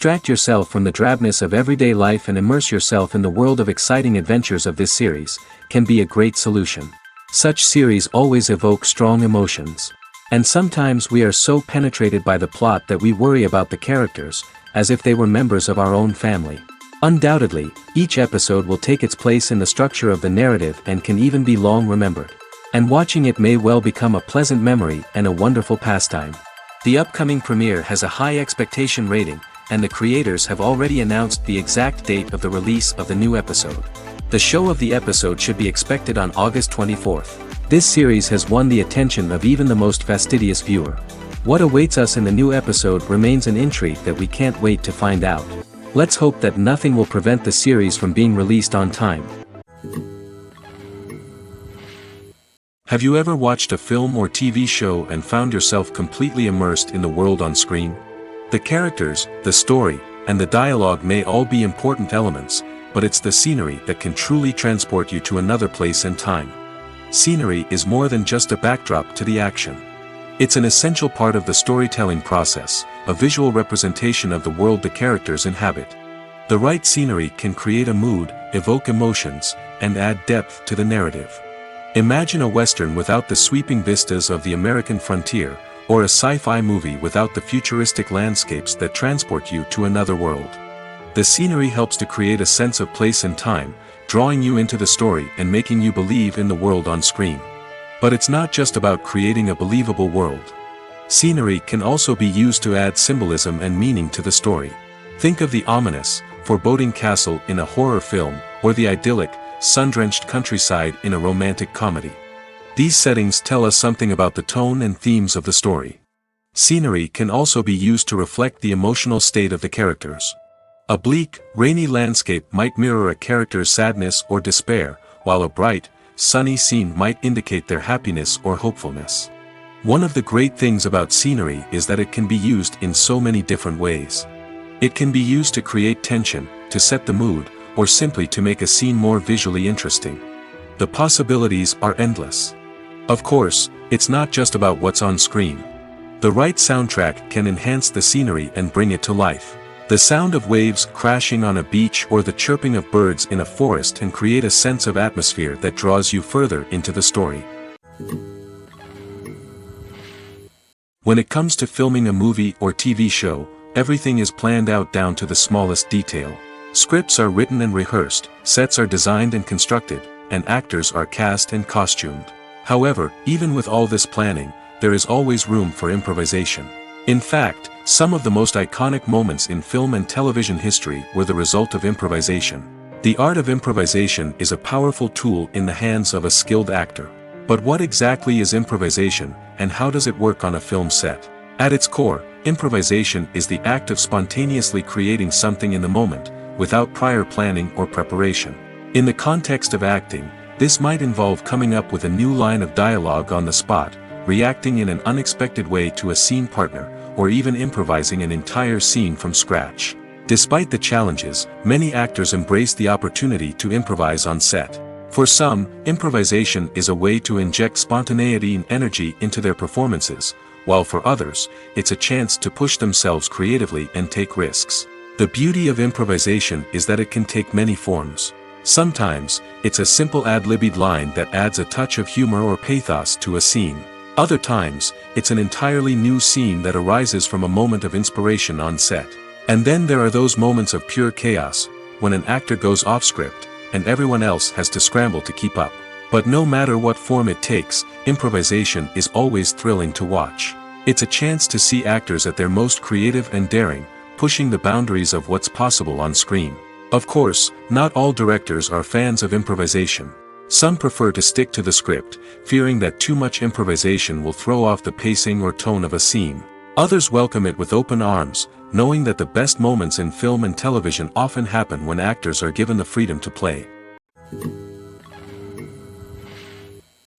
Distract yourself from the drabness of everyday life and immerse yourself in the world of exciting adventures of this series, can be a great solution. Such series always evoke strong emotions. And sometimes we are so penetrated by the plot that we worry about the characters, as if they were members of our own family. Undoubtedly, each episode will take its place in the structure of the narrative and can even be long remembered. And watching it may well become a pleasant memory and a wonderful pastime. The upcoming premiere has a high expectation rating, and the creators have already announced the exact date of the release of the new episode. The show of the episode should be expected on August 24th. This series has won the attention of even the most fastidious viewer. What awaits us in the new episode remains an intrigue that we can't wait to find out. Let's hope that nothing will prevent the series from being released on time. Have you ever watched a film or TV show and found yourself completely immersed in the world on screen? The characters, the story, and the dialogue may all be important elements, but it's the scenery that can truly transport you to another place and time. Scenery is more than just a backdrop to the action. It's an essential part of the storytelling process, a visual representation of the world the characters inhabit. The right scenery can create a mood, evoke emotions, and add depth to the narrative. Imagine a Western without the sweeping vistas of the American frontier, or a sci-fi movie without the futuristic landscapes that transport you to another world. The scenery helps to create a sense of place and time, drawing you into the story and making you believe in the world on screen. But it's not just about creating a believable world. Scenery can also be used to add symbolism and meaning to the story. Think of the ominous, foreboding castle in a horror film, or the idyllic, sun-drenched countryside in a romantic comedy. These settings tell us something about the tone and themes of the story. Scenery can also be used to reflect the emotional state of the characters. A bleak, rainy landscape might mirror a character's sadness or despair, while a bright, sunny scene might indicate their happiness or hopefulness. One of the great things about scenery is that it can be used in so many different ways. It can be used to create tension, to set the mood, or simply to make a scene more visually interesting. The possibilities are endless. Of course, it's not just about what's on screen. The right soundtrack can enhance the scenery and bring it to life. The sound of waves crashing on a beach or the chirping of birds in a forest can create a sense of atmosphere that draws you further into the story. When it comes to filming a movie or TV show, everything is planned out down to the smallest detail. Scripts are written and rehearsed, sets are designed and constructed, and actors are cast and costumed. However, even with all this planning, there is always room for improvisation. In fact, some of the most iconic moments in film and television history were the result of improvisation. The art of improvisation is a powerful tool in the hands of a skilled actor. But what exactly is improvisation, and how does it work on a film set? At its core, improvisation is the act of spontaneously creating something in the moment, without prior planning or preparation. In the context of acting, this might involve coming up with a new line of dialogue on the spot, reacting in an unexpected way to a scene partner, or even improvising an entire scene from scratch. Despite the challenges, many actors embrace the opportunity to improvise on set. For some, improvisation is a way to inject spontaneity and energy into their performances, while for others, it's a chance to push themselves creatively and take risks. The beauty of improvisation is that it can take many forms. Sometimes, it's a simple ad-libbed line that adds a touch of humor or pathos to a scene. Other times, it's an entirely new scene that arises from a moment of inspiration on set. And then there are those moments of pure chaos, when an actor goes off script, and everyone else has to scramble to keep up. But no matter what form it takes, improvisation is always thrilling to watch. It's a chance to see actors at their most creative and daring, pushing the boundaries of what's possible on screen. Of course, not all directors are fans of improvisation. Some prefer to stick to the script, fearing that too much improvisation will throw off the pacing or tone of a scene. Others welcome it with open arms, knowing that the best moments in film and television often happen when actors are given the freedom to play.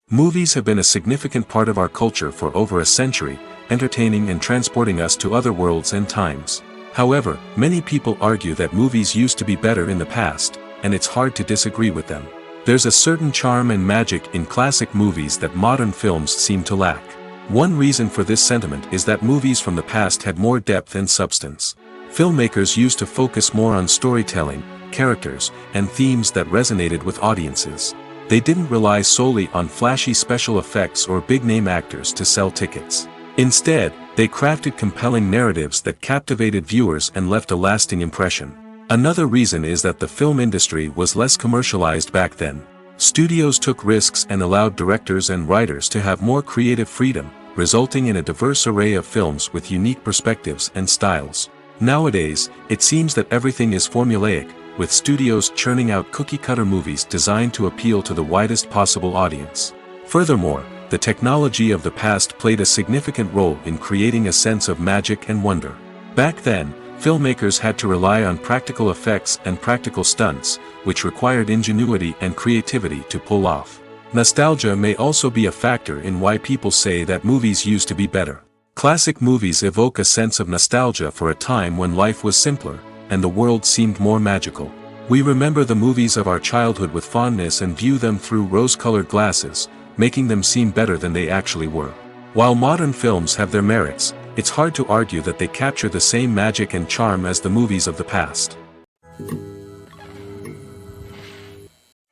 Movies have been a significant part of our culture for over a century, entertaining and transporting us to other worlds and times. However, many people argue that movies used to be better in the past, and it's hard to disagree with them. There's a certain charm and magic in classic movies that modern films seem to lack. One reason for this sentiment is that movies from the past had more depth and substance. Filmmakers used to focus more on storytelling, characters, and themes that resonated with audiences. They didn't rely solely on flashy special effects or big-name actors to sell tickets. Instead, they crafted compelling narratives that captivated viewers and left a lasting impression. Another reason is that the film industry was less commercialized back then. Studios took risks and allowed directors and writers to have more creative freedom, resulting in a diverse array of films with unique perspectives and styles. Nowadays, it seems that everything is formulaic, with studios churning out cookie-cutter movies designed to appeal to the widest possible audience. Furthermore, the technology of the past played a significant role in creating a sense of magic and wonder. Back then, filmmakers had to rely on practical effects and practical stunts, which required ingenuity and creativity to pull off. Nostalgia may also be a factor in why people say that movies used to be better. Classic movies evoke a sense of nostalgia for a time when life was simpler, and the world seemed more magical. We remember the movies of our childhood with fondness and view them through rose-colored glasses, making them seem better than they actually were. While modern films have their merits, it's hard to argue that they capture the same magic and charm as the movies of the past.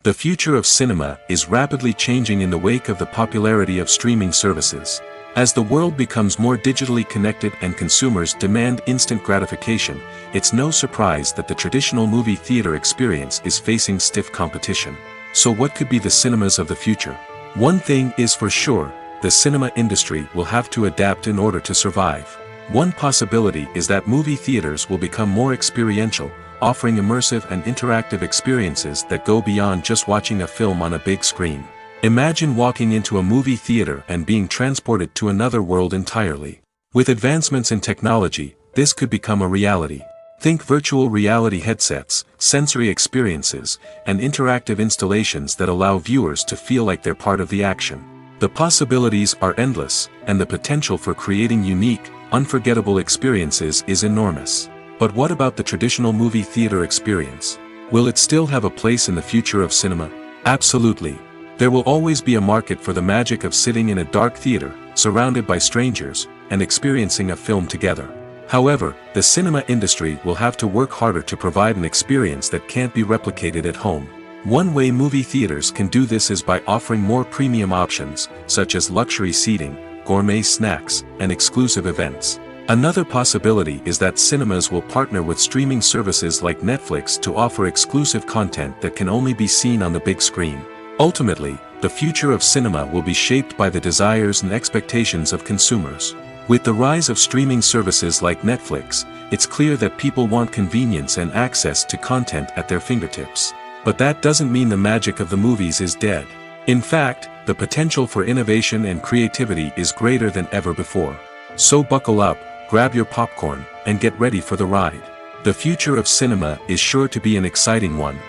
The future of cinema is rapidly changing in the wake of the popularity of streaming services. As the world becomes more digitally connected and consumers demand instant gratification, it's no surprise that the traditional movie theater experience is facing stiff competition. So what could be the cinemas of the future? One thing is for sure, the cinema industry will have to adapt in order to survive. One possibility is that movie theaters will become more experiential, offering immersive and interactive experiences that go beyond just watching a film on a big screen. Imagine walking into a movie theater and being transported to another world entirely. With advancements in technology, this could become a reality. Think virtual reality headsets, sensory experiences, and interactive installations that allow viewers to feel like they're part of the action. The possibilities are endless, and the potential for creating unique, unforgettable experiences is enormous. But what about the traditional movie theater experience? Will it still have a place in the future of cinema? Absolutely. There will always be a market for the magic of sitting in a dark theater, surrounded by strangers, and experiencing a film together. However, the cinema industry will have to work harder to provide an experience that can't be replicated at home. One way movie theaters can do this is by offering more premium options, such as luxury seating, gourmet snacks, and exclusive events. Another possibility is that cinemas will partner with streaming services like Netflix to offer exclusive content that can only be seen on the big screen. Ultimately, the future of cinema will be shaped by the desires and expectations of consumers. With the rise of streaming services like Netflix, it's clear that people want convenience and access to content at their fingertips. But that doesn't mean the magic of the movies is dead. In fact, the potential for innovation and creativity is greater than ever before. So buckle up, grab your popcorn, and get ready for the ride. The future of cinema is sure to be an exciting one.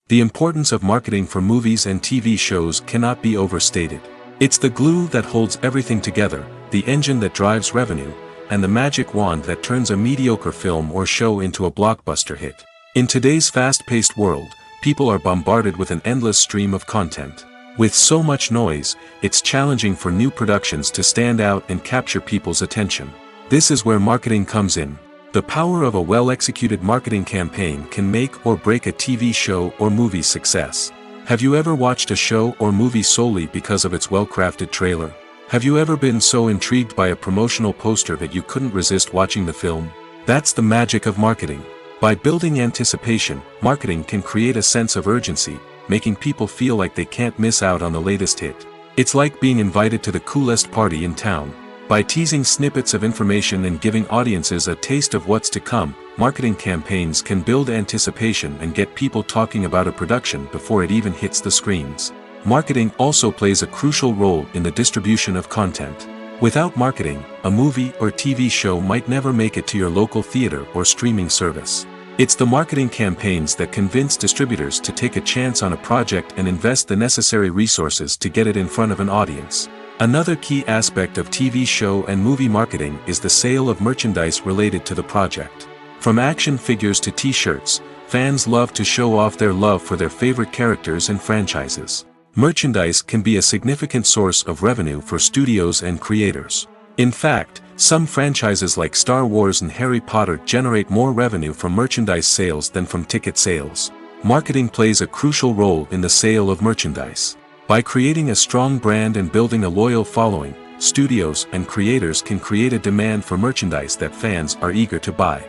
The importance of marketing for movies and TV shows cannot be overstated. It's the glue that holds everything together, the engine that drives revenue, and the magic wand that turns a mediocre film or show into a blockbuster hit. In today's fast-paced world, people are bombarded with an endless stream of content. With so much noise, it's challenging for new productions to stand out and capture people's attention. This is where marketing comes in. The power of a well-executed marketing campaign can make or break a TV show or movie's success. Have you ever watched a show or movie solely because of its well-crafted trailer? Have you ever been so intrigued by a promotional poster that you couldn't resist watching the film? That's the magic of marketing. By building anticipation, marketing can create a sense of urgency, making people feel like they can't miss out on the latest hit. It's like being invited to the coolest party in town. By teasing snippets of information and giving audiences a taste of what's to come, marketing campaigns can build anticipation and get people talking about a production before it even hits the screens. Marketing also plays a crucial role in the distribution of content. Without marketing, a movie or TV show might never make it to your local theater or streaming service. It's the marketing campaigns that convince distributors to take a chance on a project and invest the necessary resources to get it in front of an audience. Another key aspect of TV show and movie marketing is the sale of merchandise related to the project. From action figures to t-shirts, fans love to show off their love for their favorite characters and franchises. Merchandise can be a significant source of revenue for studios and creators. In fact, some franchises like Star Wars and Harry Potter generate more revenue from merchandise sales than from ticket sales. Marketing plays a crucial role in the sale of merchandise. By creating a strong brand and building a loyal following, studios and creators can create a demand for merchandise that fans are eager to buy.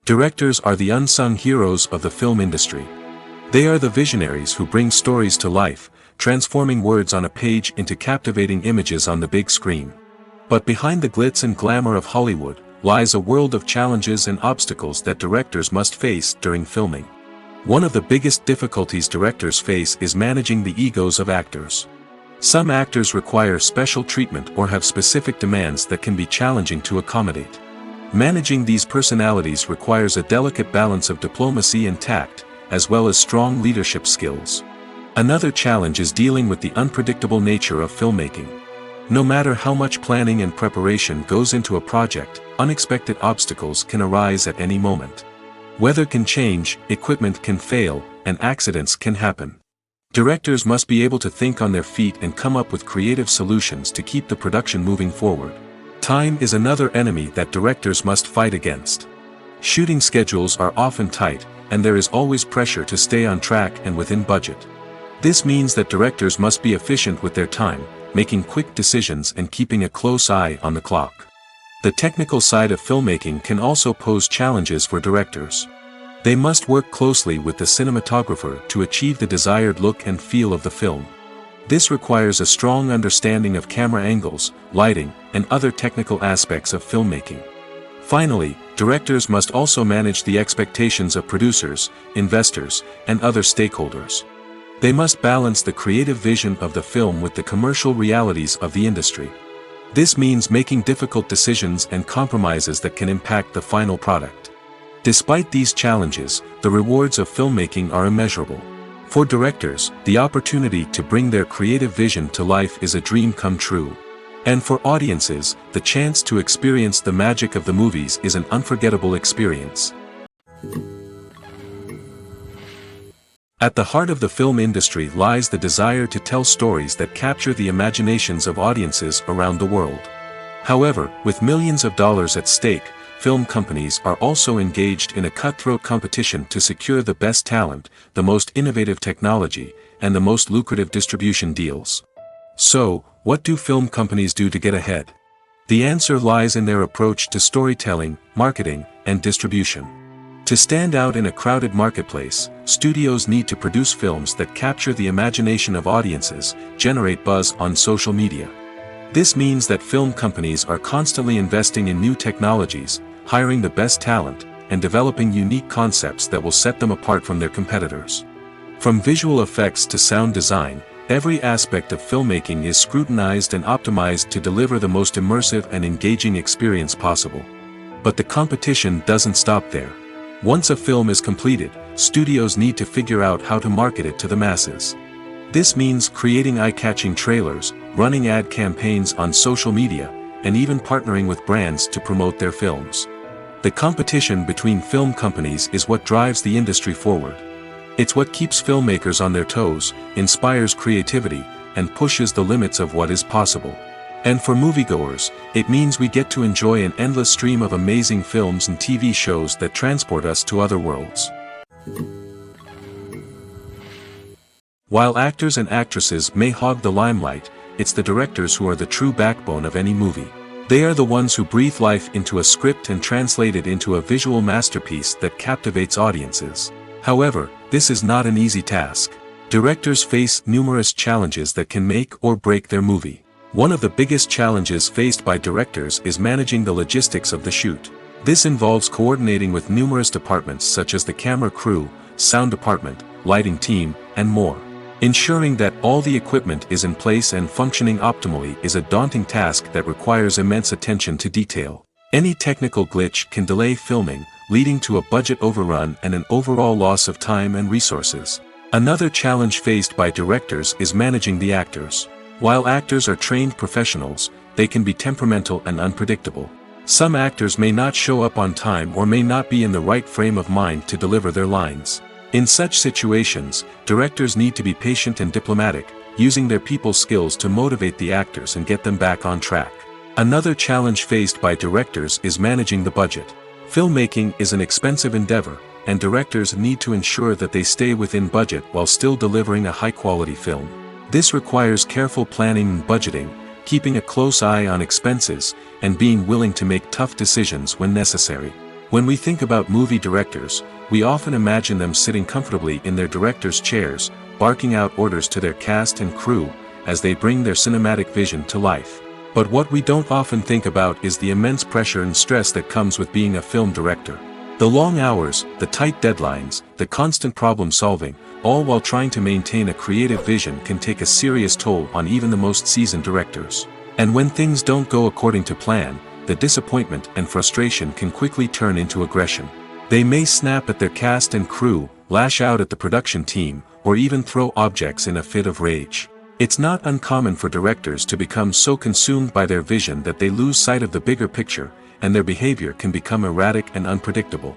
Directors are the unsung heroes of the film industry. They are the visionaries who bring stories to life, transforming words on a page into captivating images on the big screen. But behind the glitz and glamour of Hollywood lies a world of challenges and obstacles that directors must face during filming. One of the biggest difficulties directors face is managing the egos of actors. Some actors require special treatment or have specific demands that can be challenging to accommodate. Managing these personalities requires a delicate balance of diplomacy and tact, as well as strong leadership skills. Another challenge is dealing with the unpredictable nature of filmmaking. No matter how much planning and preparation goes into a project, unexpected obstacles can arise at any moment. Weather can change, equipment can fail, and accidents can happen. Directors must be able to think on their feet and come up with creative solutions to keep the production moving forward. Time is another enemy that directors must fight against. Shooting schedules are often tight, and there is always pressure to stay on track and within budget. This means that directors must be efficient with their time, making quick decisions and keeping a close eye on the clock. The technical side of filmmaking can also pose challenges for directors. They must work closely with the cinematographer to achieve the desired look and feel of the film. This requires a strong understanding of camera angles, lighting, and other technical aspects of filmmaking. Finally, directors must also manage the expectations of producers, investors, and other stakeholders. They must balance the creative vision of the film with the commercial realities of the industry. This means making difficult decisions and compromises that can impact the final product. Despite these challenges, the rewards of filmmaking are immeasurable. For directors, the opportunity to bring their creative vision to life is a dream come true. And for audiences, the chance to experience the magic of the movies is an unforgettable experience. At the heart of the film industry lies the desire to tell stories that capture the imaginations of audiences around the world. However, with millions of dollars at stake, film companies are also engaged in a cutthroat competition to secure the best talent, the most innovative technology, and the most lucrative distribution deals. So, what do film companies do to get ahead? The answer lies in their approach to storytelling, marketing, and distribution. To stand out in a crowded marketplace, studios need to produce films that capture the imagination of audiences, generate buzz on social media. This means that film companies are constantly investing in new technologies, hiring the best talent, and developing unique concepts that will set them apart from their competitors. From visual effects to sound design, every aspect of filmmaking is scrutinized and optimized to deliver the most immersive and engaging experience possible. But the competition doesn't stop there. Once a film is completed, studios need to figure out how to market it to the masses. This means creating eye-catching trailers, running ad campaigns on social media, and even partnering with brands to promote their films. The competition between film companies is what drives the industry forward. It's what keeps filmmakers on their toes, inspires creativity, and pushes the limits of what is possible. And for moviegoers, it means we get to enjoy an endless stream of amazing films and TV shows that transport us to other worlds. While actors and actresses may hog the limelight, it's the directors who are the true backbone of any movie. They are the ones who breathe life into a script and translate it into a visual masterpiece that captivates audiences. However, this is not an easy task. Directors face numerous challenges that can make or break their movie. One of the biggest challenges faced by directors is managing the logistics of the shoot. This involves coordinating with numerous departments such as the camera crew, sound department, lighting team, and more. Ensuring that all the equipment is in place and functioning optimally is a daunting task that requires immense attention to detail. Any technical glitch can delay filming, leading to a budget overrun and an overall loss of time and resources. Another challenge faced by directors is managing the actors. While actors are trained professionals, they can be temperamental and unpredictable. Some actors may not show up on time or may not be in the right frame of mind to deliver their lines. In such situations, directors need to be patient and diplomatic, using their people skills to motivate the actors and get them back on track. Another challenge faced by directors is managing the budget. Filmmaking is an expensive endeavor, and directors need to ensure that they stay within budget while still delivering a high-quality film. This requires careful planning and budgeting, keeping a close eye on expenses, and being willing to make tough decisions when necessary. When we think about movie directors, we often imagine them sitting comfortably in their director's chairs, barking out orders to their cast and crew, as they bring their cinematic vision to life. But what we don't often think about is the immense pressure and stress that comes with being a film director. The long hours, the tight deadlines, the constant problem solving, all while trying to maintain a creative vision can take a serious toll on even the most seasoned directors. And when things don't go according to plan, the disappointment and frustration can quickly turn into aggression. They may snap at their cast and crew, lash out at the production team, or even throw objects in a fit of rage. It's not uncommon for directors to become so consumed by their vision that they lose sight of the bigger picture, and their behavior can become erratic and unpredictable.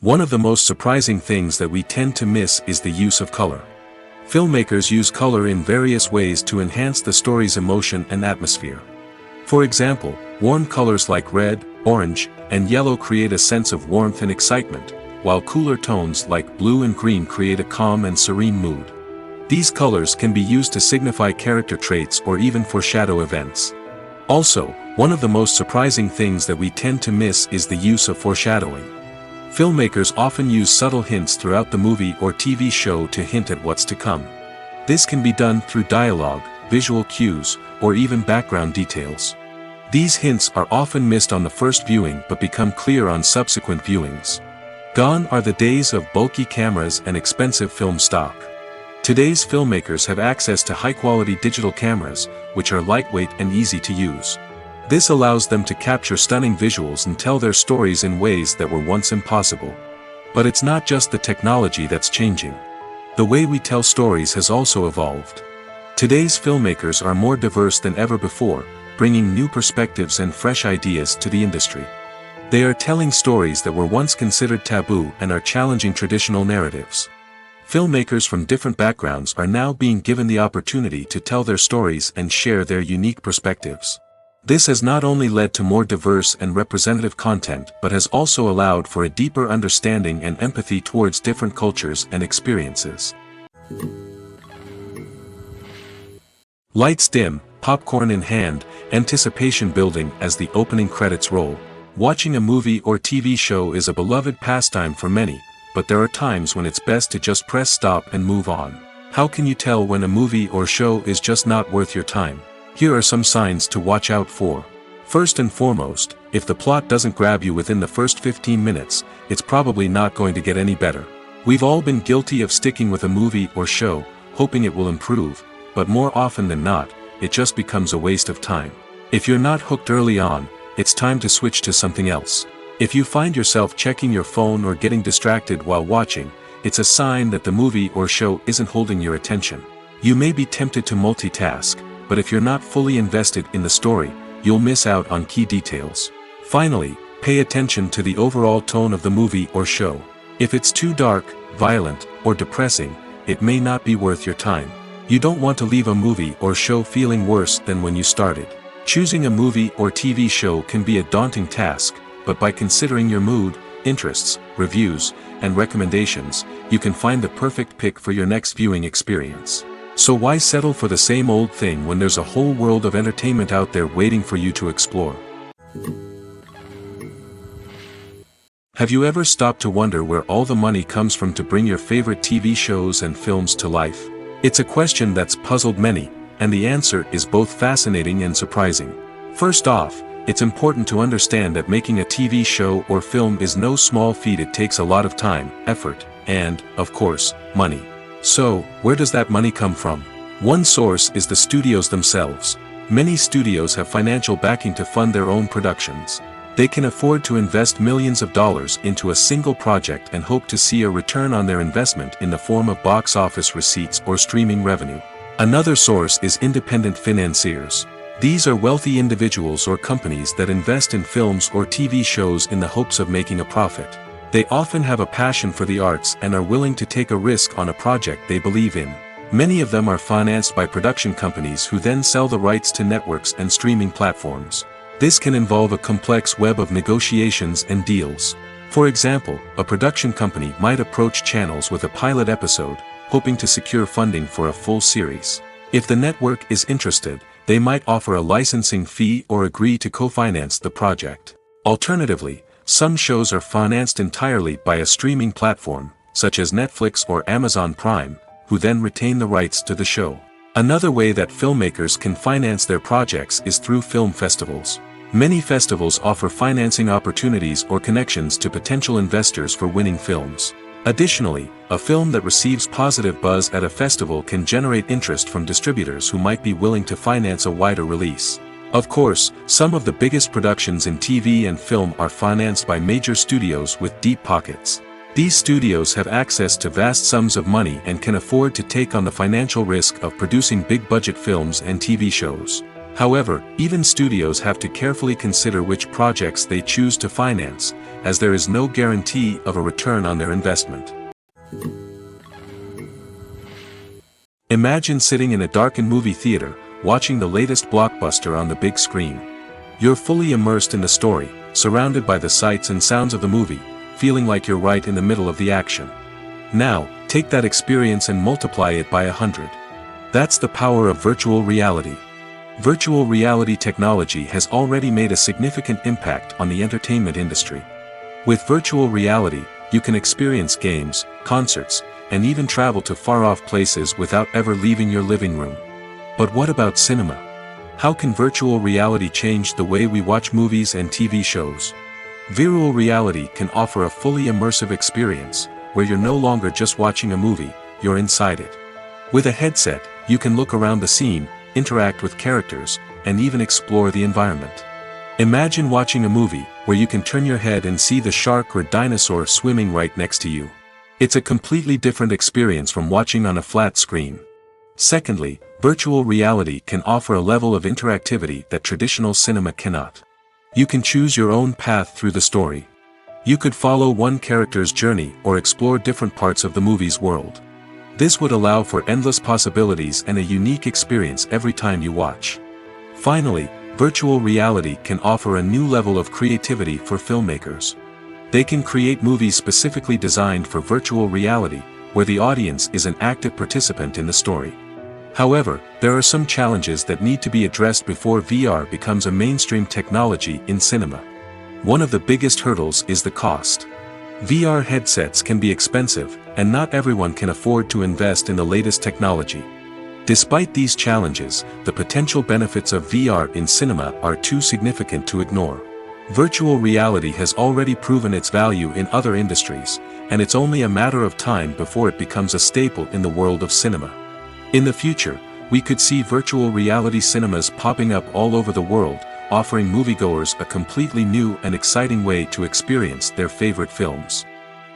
One of the most surprising things that we tend to miss is the use of color. Filmmakers use color in various ways to enhance the story's emotion and atmosphere. For example, warm colors like red, orange, and yellow create a sense of warmth and excitement, while cooler tones like blue and green create a calm and serene mood. These colors can be used to signify character traits or even foreshadow events. Also, one of the most surprising things that we tend to miss is the use of foreshadowing. Filmmakers often use subtle hints throughout the movie or TV show to hint at what's to come. This can be done through dialogue, visual cues, or even background details. These hints are often missed on the first viewing but become clear on subsequent viewings. Gone are the days of bulky cameras and expensive film stock. Today's filmmakers have access to high-quality digital cameras, which are lightweight and easy to use. This allows them to capture stunning visuals and tell their stories in ways that were once impossible. But it's not just the technology that's changing. The way we tell stories has also evolved. Today's filmmakers are more diverse than ever before, bringing new perspectives and fresh ideas to the industry. They are telling stories that were once considered taboo and are challenging traditional narratives. Filmmakers from different backgrounds are now being given the opportunity to tell their stories and share their unique perspectives. This has not only led to more diverse and representative content but has also allowed for a deeper understanding and empathy towards different cultures and experiences. Lights dim, popcorn in hand, anticipation building as the opening credits roll. Watching a movie or TV show is a beloved pastime for many, but there are times when it's best to just press stop and move on. How can you tell when a movie or show is just not worth your time? Here are some signs to watch out for. First and foremost, if the plot doesn't grab you within the first 15 minutes, it's probably not going to get any better. We've all been guilty of sticking with a movie or show, hoping it will improve, but more often than not, it just becomes a waste of time. If you're not hooked early on, it's time to switch to something else. If you find yourself checking your phone or getting distracted while watching, it's a sign that the movie or show isn't holding your attention. You may be tempted to multitask, but if you're not fully invested in the story, you'll miss out on key details. Finally, pay attention to the overall tone of the movie or show. If it's too dark, violent, or depressing, it may not be worth your time. You don't want to leave a movie or show feeling worse than when you started. Choosing a movie or TV show can be a daunting task, but by considering your mood, interests, reviews, and recommendations, you can find the perfect pick for your next viewing experience. So why settle for the same old thing when there's a whole world of entertainment out there waiting for you to explore? Have you ever stopped to wonder where all the money comes from to bring your favorite TV shows and films to life? It's a question that's puzzled many, and the answer is both fascinating and surprising. First off, it's important to understand that making a TV show or film is no small feat. It takes a lot of time, effort, and, of course, money. So, where does that money come from? One source is the studios themselves. Many studios have financial backing to fund their own productions. They can afford to invest millions of dollars into a single project and hope to see a return on their investment in the form of box office receipts or streaming revenue. Another source is independent financiers. These are wealthy individuals or companies that invest in films or TV shows in the hopes of making a profit. They often have a passion for the arts and are willing to take a risk on a project they believe in. Many of them are financed by production companies who then sell the rights to networks and streaming platforms. This can involve a complex web of negotiations and deals. For example, a production company might approach channels with a pilot episode, hoping to secure funding for a full series. If the network is interested, they might offer a licensing fee or agree to co-finance the project. Alternatively, some shows are financed entirely by a streaming platform, such as Netflix or Amazon Prime, who then retain the rights to the show. Another way that filmmakers can finance their projects is through film festivals. Many festivals offer financing opportunities or connections to potential investors for winning films. Additionally, a film that receives positive buzz at a festival can generate interest from distributors who might be willing to finance a wider release. Of course, some of the biggest productions in TV and film are financed by major studios with deep pockets. These studios have access to vast sums of money and can afford to take on the financial risk of producing big-budget films and TV shows. However, even studios have to carefully consider which projects they choose to finance, as there is no guarantee of a return on their investment. Imagine sitting in a darkened movie theater, watching the latest blockbuster on the big screen. You're fully immersed in the story, surrounded by the sights and sounds of the movie, feeling like you're right in the middle of the action. Now, take that experience and multiply it by 100. That's the power of virtual reality. Virtual reality technology has already made a significant impact on the entertainment industry. With virtual reality, you can experience games, concerts, and even travel to far-off places without ever leaving your living room. But what about cinema? How can virtual reality change the way we watch movies and TV shows? Virtual reality can offer a fully immersive experience, where you're no longer just watching a movie, you're inside it. With a headset, you can look around the scene, interact with characters, and even explore the environment. Imagine watching a movie where you can turn your head and see the shark or dinosaur swimming right next to you. It's a completely different experience from watching on a flat screen. Secondly, virtual reality can offer a level of interactivity that traditional cinema cannot. You can choose your own path through the story. You could follow one character's journey or explore different parts of the movie's world. This would allow for endless possibilities and a unique experience every time you watch. Finally, virtual reality can offer a new level of creativity for filmmakers. They can create movies specifically designed for virtual reality, where the audience is an active participant in the story. However, there are some challenges that need to be addressed before VR becomes a mainstream technology in cinema. One of the biggest hurdles is the cost. VR headsets can be expensive, and not everyone can afford to invest in the latest technology. Despite these challenges, the potential benefits of VR in cinema are too significant to ignore. Virtual reality has already proven its value in other industries, and it's only a matter of time before it becomes a staple in the world of cinema. In the future, we could see virtual reality cinemas popping up all over the world, offering moviegoers a completely new and exciting way to experience their favorite films.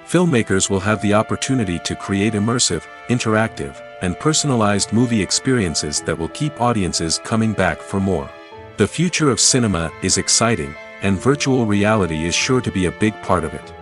Filmmakers will have the opportunity to create immersive, interactive, and personalized movie experiences that will keep audiences coming back for more. The future of cinema is exciting, and virtual reality is sure to be a big part of it.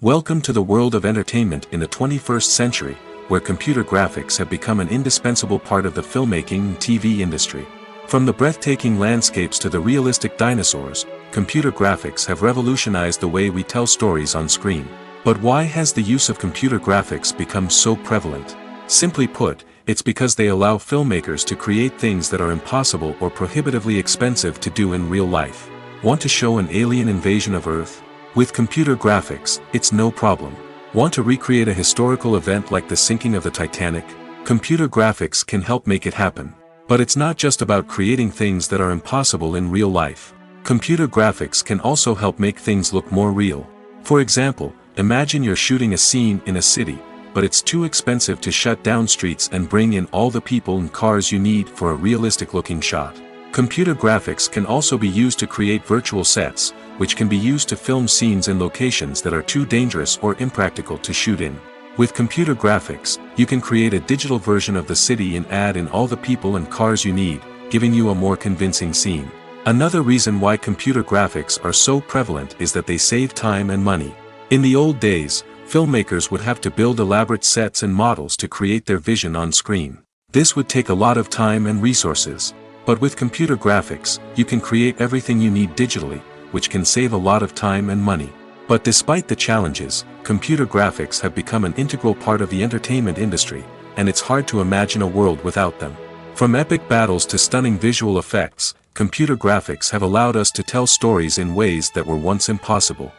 Welcome to the world of entertainment in the 21st century, where computer graphics have become an indispensable part of the filmmaking and TV industry. From the breathtaking landscapes to the realistic dinosaurs, computer graphics have revolutionized the way we tell stories on screen. But why has the use of computer graphics become so prevalent? Simply put, it's because they allow filmmakers to create things that are impossible or prohibitively expensive to do in real life. Want to show an alien invasion of Earth? With computer graphics, it's no problem. Want to recreate a historical event like the sinking of the Titanic? Computer graphics can help make it happen. But it's not just about creating things that are impossible in real life. Computer graphics can also help make things look more real. For example, imagine you're shooting a scene in a city, but it's too expensive to shut down streets and bring in all the people and cars you need for a realistic-looking shot. Computer graphics can also be used to create virtual sets, which can be used to film scenes in locations that are too dangerous or impractical to shoot in. With computer graphics, you can create a digital version of the city and add in all the people and cars you need, giving you a more convincing scene. Another reason why computer graphics are so prevalent is that they save time and money. In the old days, filmmakers would have to build elaborate sets and models to create their vision on screen. This would take a lot of time and resources. But with computer graphics, you can create everything you need digitally, which can save a lot of time and money. But despite the challenges, computer graphics have become an integral part of the entertainment industry, and it's hard to imagine a world without them. From epic battles to stunning visual effects, computer graphics have allowed us to tell stories in ways that were once impossible.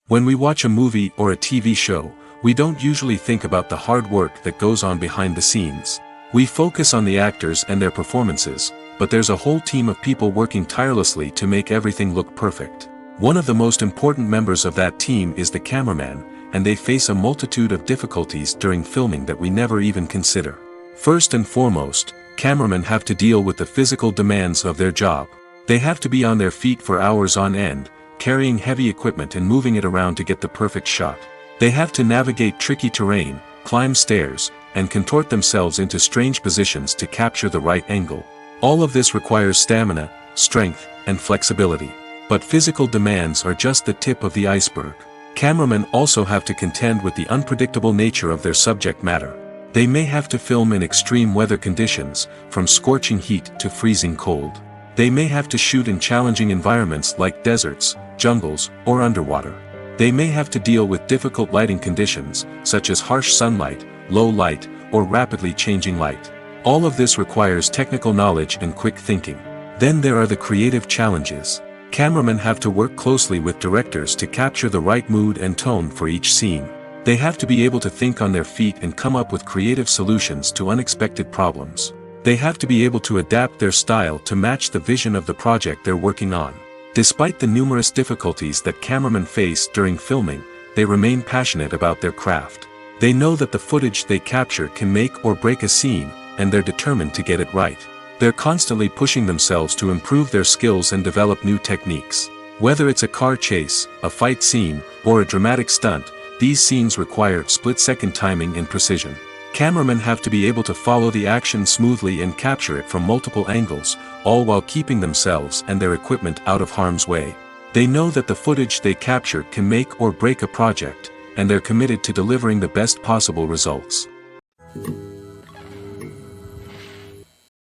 When we watch a movie or a TV show, we don't usually think about the hard work that goes on behind the scenes. We focus on the actors and their performances, but there's a whole team of people working tirelessly to make everything look perfect. One of the most important members of that team is the cameraman, and they face a multitude of difficulties during filming that we never even consider. First and foremost, cameramen have to deal with the physical demands of their job. They have to be on their feet for hours on end, carrying heavy equipment and moving it around to get the perfect shot. They have to navigate tricky terrain, climb stairs, and contort themselves into strange positions to capture the right angle. All of this requires stamina, strength, and flexibility. But physical demands are just the tip of the iceberg. Cameramen also have to contend with the unpredictable nature of their subject matter. They may have to film in extreme weather conditions, from scorching heat to freezing cold. They may have to shoot in challenging environments like deserts, jungles, or underwater. They may have to deal with difficult lighting conditions, such as harsh sunlight, low light, or rapidly changing light. All of this requires technical knowledge and quick thinking. Then there are the creative challenges. Cameramen have to work closely with directors to capture the right mood and tone for each scene. They have to be able to think on their feet and come up with creative solutions to unexpected problems. They have to be able to adapt their style to match the vision of the project they're working on. Despite the numerous difficulties that cameramen face during filming, they remain passionate about their craft. They know that the footage they capture can make or break a scene, and they're determined to get it right. They're constantly pushing themselves to improve their skills and develop new techniques. Whether it's a car chase, a fight scene, or a dramatic stunt, these scenes require split-second timing and precision. Cameramen have to be able to follow the action smoothly and capture it from multiple angles, all while keeping themselves and their equipment out of harm's way. They know that the footage they capture can make or break a project, and they're committed to delivering the best possible results.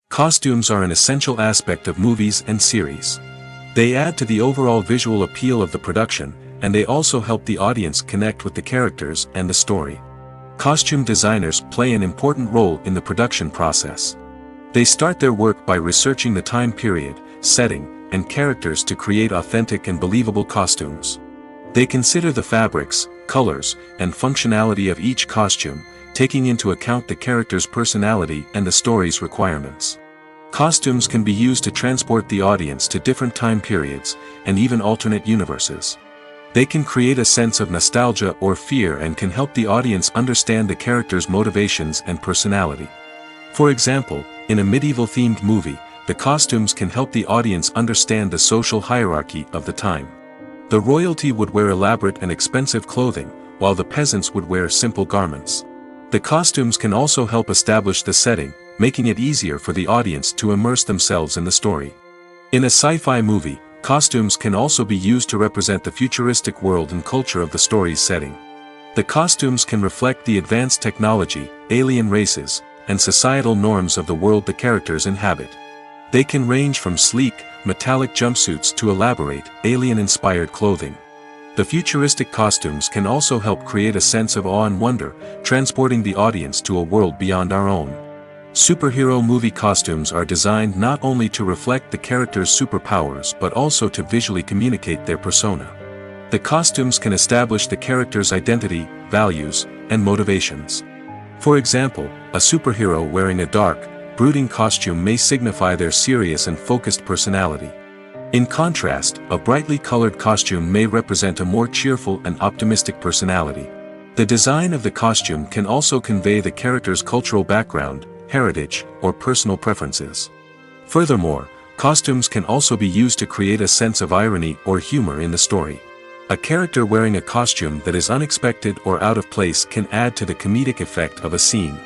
Costumes are an essential aspect of movies and series. They add to the overall visual appeal of the production, and they also help the audience connect with the characters and the story. Costume designers play an important role in the production process. They start their work by researching the time period, setting, and characters to create authentic and believable costumes. They consider the fabrics, colors, and functionality of each costume, taking into account the character's personality and the story's requirements. Costumes can be used to transport the audience to different time periods, and even alternate universes. They can create a sense of nostalgia or fear and can help the audience understand the character's motivations and personality. For example, in a medieval-themed movie, the costumes can help the audience understand the social hierarchy of the time. The royalty would wear elaborate and expensive clothing, while the peasants would wear simple garments. The costumes can also help establish the setting, making it easier for the audience to immerse themselves in the story. In a sci-fi movie, costumes can also be used to represent the futuristic world and culture of the story's setting. The costumes can reflect the advanced technology, alien races, and societal norms of the world the characters inhabit. They can range from sleek, metallic jumpsuits to elaborate, alien-inspired clothing. The futuristic costumes can also help create a sense of awe and wonder, transporting the audience to a world beyond our own. Superhero movie costumes are designed not only to reflect the character's superpowers but also to visually communicate their persona. The costumes can establish the character's identity, values, and motivations. For example, a superhero wearing a dark, brooding costume may signify their serious and focused personality. In contrast, a brightly colored costume may represent a more cheerful and optimistic personality. The design of the costume can also convey the character's cultural background, heritage, or personal preferences. Furthermore, costumes can also be used to create a sense of irony or humor in the story. A character wearing a costume that is unexpected or out of place can add to the comedic effect of a scene.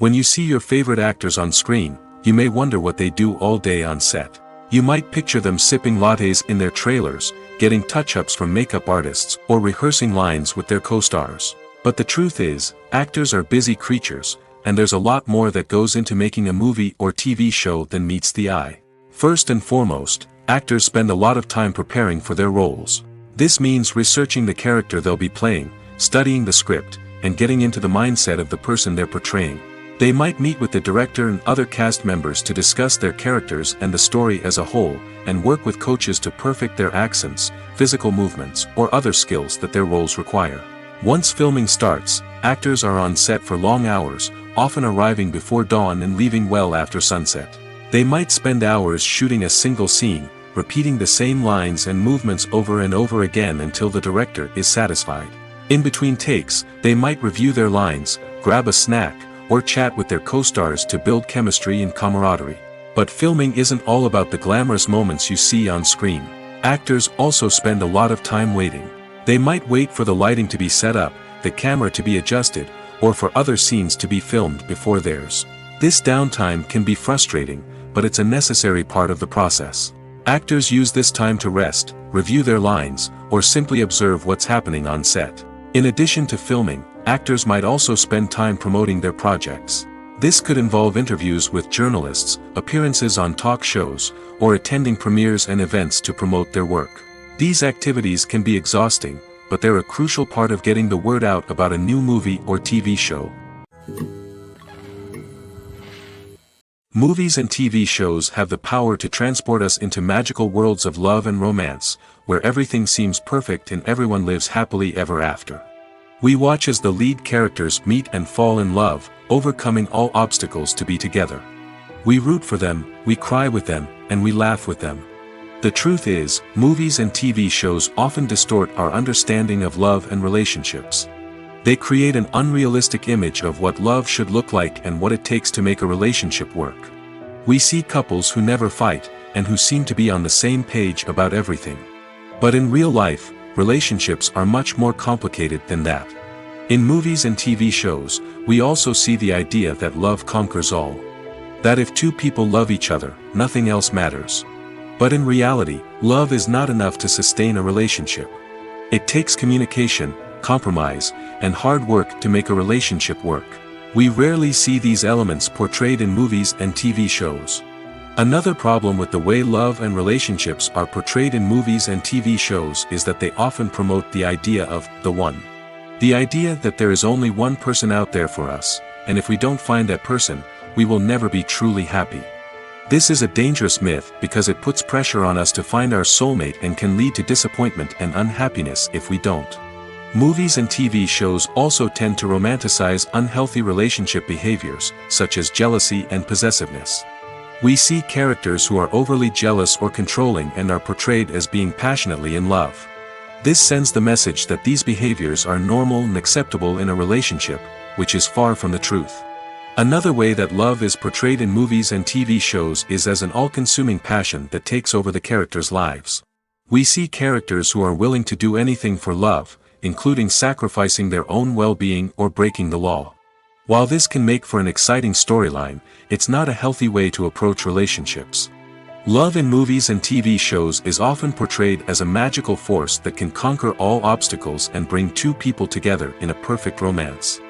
When you see your favorite actors on screen, you may wonder what they do all day on set. You might picture them sipping lattes in their trailers, getting touch-ups from makeup artists, or rehearsing lines with their co-stars. But the truth is, actors are busy creatures, and there's a lot more that goes into making a movie or TV show than meets the eye. First and foremost, actors spend a lot of time preparing for their roles. This means researching the character they'll be playing, studying the script, and getting into the mindset of the person they're portraying. They might meet with the director and other cast members to discuss their characters and the story as a whole, and work with coaches to perfect their accents, physical movements, or other skills that their roles require. Once filming starts, actors are on set for long hours, often arriving before dawn and leaving well after sunset. They might spend hours shooting a single scene, repeating the same lines and movements over and over again until the director is satisfied. In between takes, they might review their lines, grab a snack, or chat with their co-stars to build chemistry and camaraderie. But filming isn't all about the glamorous moments you see on screen. Actors also spend a lot of time waiting. They might wait for the lighting to be set up, the camera to be adjusted, or for other scenes to be filmed before theirs. This downtime can be frustrating, but it's a necessary part of the process. Actors use this time to rest, review their lines, or simply observe what's happening on set. In addition to filming, actors might also spend time promoting their projects. This could involve interviews with journalists, appearances on talk shows, or attending premieres and events to promote their work. These activities can be exhausting, but they're a crucial part of getting the word out about a new movie or TV show. Movies and TV shows have the power to transport us into magical worlds of love and romance, where everything seems perfect and everyone lives happily ever after. We watch as the lead characters meet and fall in love, overcoming all obstacles to be together. We root for them, we cry with them, and we laugh with them. The truth is, movies and TV shows often distort our understanding of love and relationships. They create an unrealistic image of what love should look like and what it takes to make a relationship work. We see couples who never fight, and who seem to be on the same page about everything. But in real life, relationships are much more complicated than that. In movies and TV shows, we also see the idea that love conquers all. That if two people love each other, nothing else matters. But in reality, love is not enough to sustain a relationship. It takes communication, compromise, and hard work to make a relationship work. We rarely see these elements portrayed in movies and TV shows. Another problem with the way love and relationships are portrayed in movies and TV shows is that they often promote the idea of the one. The idea that there is only one person out there for us, and if we don't find that person, we will never be truly happy. This is a dangerous myth because it puts pressure on us to find our soulmate and can lead to disappointment and unhappiness if we don't. Movies and TV shows also tend to romanticize unhealthy relationship behaviors, such as jealousy and possessiveness. We see characters who are overly jealous or controlling and are portrayed as being passionately in love. This sends the message that these behaviors are normal and acceptable in a relationship, which is far from the truth. Another way that love is portrayed in movies and TV shows is as an all-consuming passion that takes over the characters' lives. We see characters who are willing to do anything for love, including sacrificing their own well-being or breaking the law. While this can make for an exciting storyline, it's not a healthy way to approach relationships. Love in movies and TV shows is often portrayed as a magical force that can conquer all obstacles and bring two people together in a perfect romance.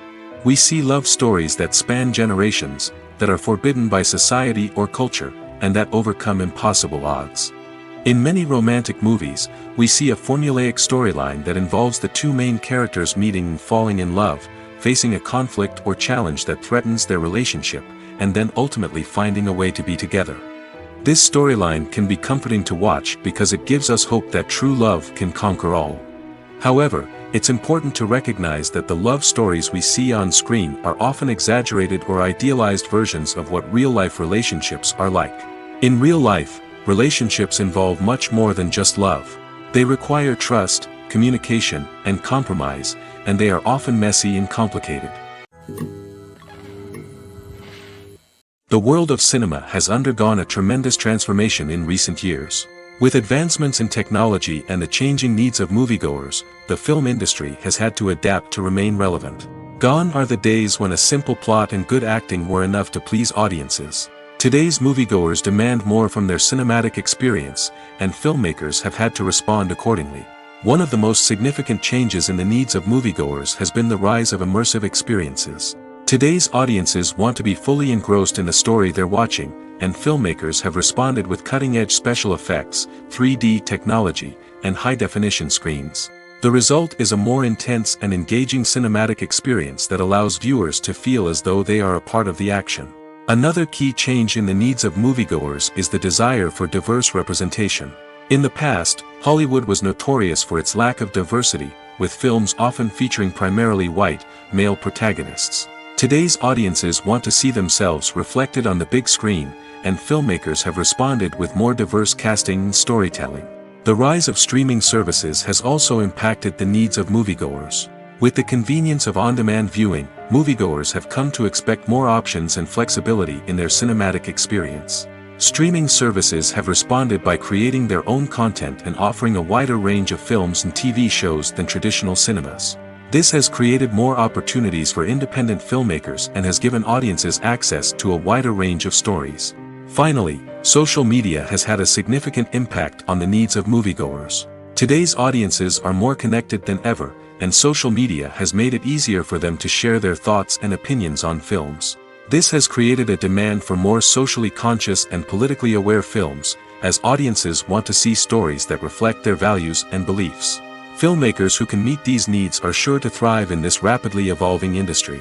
We see love stories that span generations, that are forbidden by society or culture, and that overcome impossible odds. In many romantic movies, we see a formulaic storyline that involves the two main characters meeting and falling in love, facing a conflict or challenge that threatens their relationship, and then ultimately finding a way to be together. This storyline can be comforting to watch because it gives us hope that true love can conquer all. However, it's important to recognize that the love stories we see on screen are often exaggerated or idealized versions of what real-life relationships are like. In real life, relationships involve much more than just love. They require trust, communication, and compromise, and they are often messy and complicated. The world of cinema has undergone a tremendous transformation in recent years. With advancements in technology and the changing needs of moviegoers, the film industry has had to adapt to remain relevant. Gone are the days when a simple plot and good acting were enough to please audiences. Today's moviegoers demand more from their cinematic experience, and filmmakers have had to respond accordingly. One of the most significant changes in the needs of moviegoers has been the rise of immersive experiences. Today's audiences want to be fully engrossed in the story they're watching, and filmmakers have responded with cutting-edge special effects, 3D technology, and high-definition screens. The result is a more intense and engaging cinematic experience that allows viewers to feel as though they are a part of the action. Another key change in the needs of moviegoers is the desire for diverse representation. In the past, Hollywood was notorious for its lack of diversity, with films often featuring primarily white, male protagonists. Today's audiences want to see themselves reflected on the big screen, and filmmakers have responded with more diverse casting and storytelling. The rise of streaming services has also impacted the needs of moviegoers. With the convenience of on-demand viewing, moviegoers have come to expect more options and flexibility in their cinematic experience. Streaming services have responded by creating their own content and offering a wider range of films and TV shows than traditional cinemas. This has created more opportunities for independent filmmakers and has given audiences access to a wider range of stories. Finally, social media has had a significant impact on the needs of moviegoers. Today's audiences are more connected than ever, and social media has made it easier for them to share their thoughts and opinions on films. This has created a demand for more socially conscious and politically aware films, as audiences want to see stories that reflect their values and beliefs. Filmmakers who can meet these needs are sure to thrive in this rapidly evolving industry.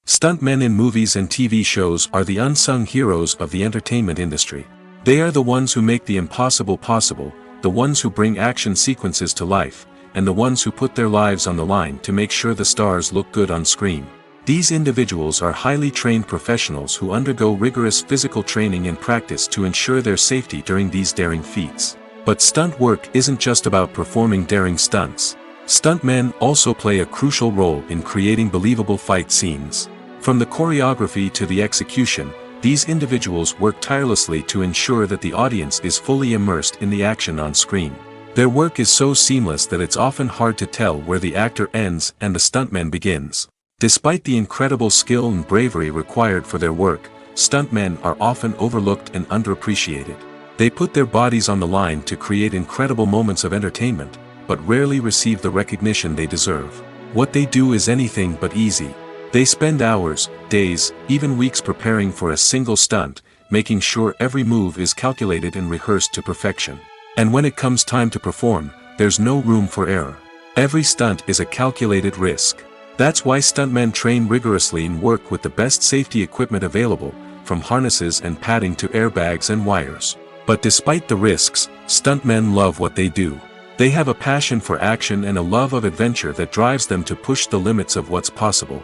Stuntmen in movies and TV shows are the unsung heroes of the entertainment industry. They are the ones who make the impossible possible, the ones who bring action sequences to life, and the ones who put their lives on the line to make sure the stars look good on screen. These individuals are highly trained professionals who undergo rigorous physical training and practice to ensure their safety during these daring feats. But stunt work isn't just about performing daring stunts. Stuntmen also play a crucial role in creating believable fight scenes. From the choreography to the execution, these individuals work tirelessly to ensure that the audience is fully immersed in the action on screen. Their work is so seamless that it's often hard to tell where the actor ends and the stuntman begins. Despite the incredible skill and bravery required for their work, stuntmen are often overlooked and underappreciated. They put their bodies on the line to create incredible moments of entertainment, but rarely receive the recognition they deserve. What they do is anything but easy. They spend hours, days, even weeks preparing for a single stunt, making sure every move is calculated and rehearsed to perfection. And when it comes time to perform, there's no room for error. Every stunt is a calculated risk. That's why stuntmen train rigorously and work with the best safety equipment available, from harnesses and padding to airbags and wires. But despite the risks, stuntmen love what they do. They have a passion for action and a love of adventure that drives them to push the limits of what's possible.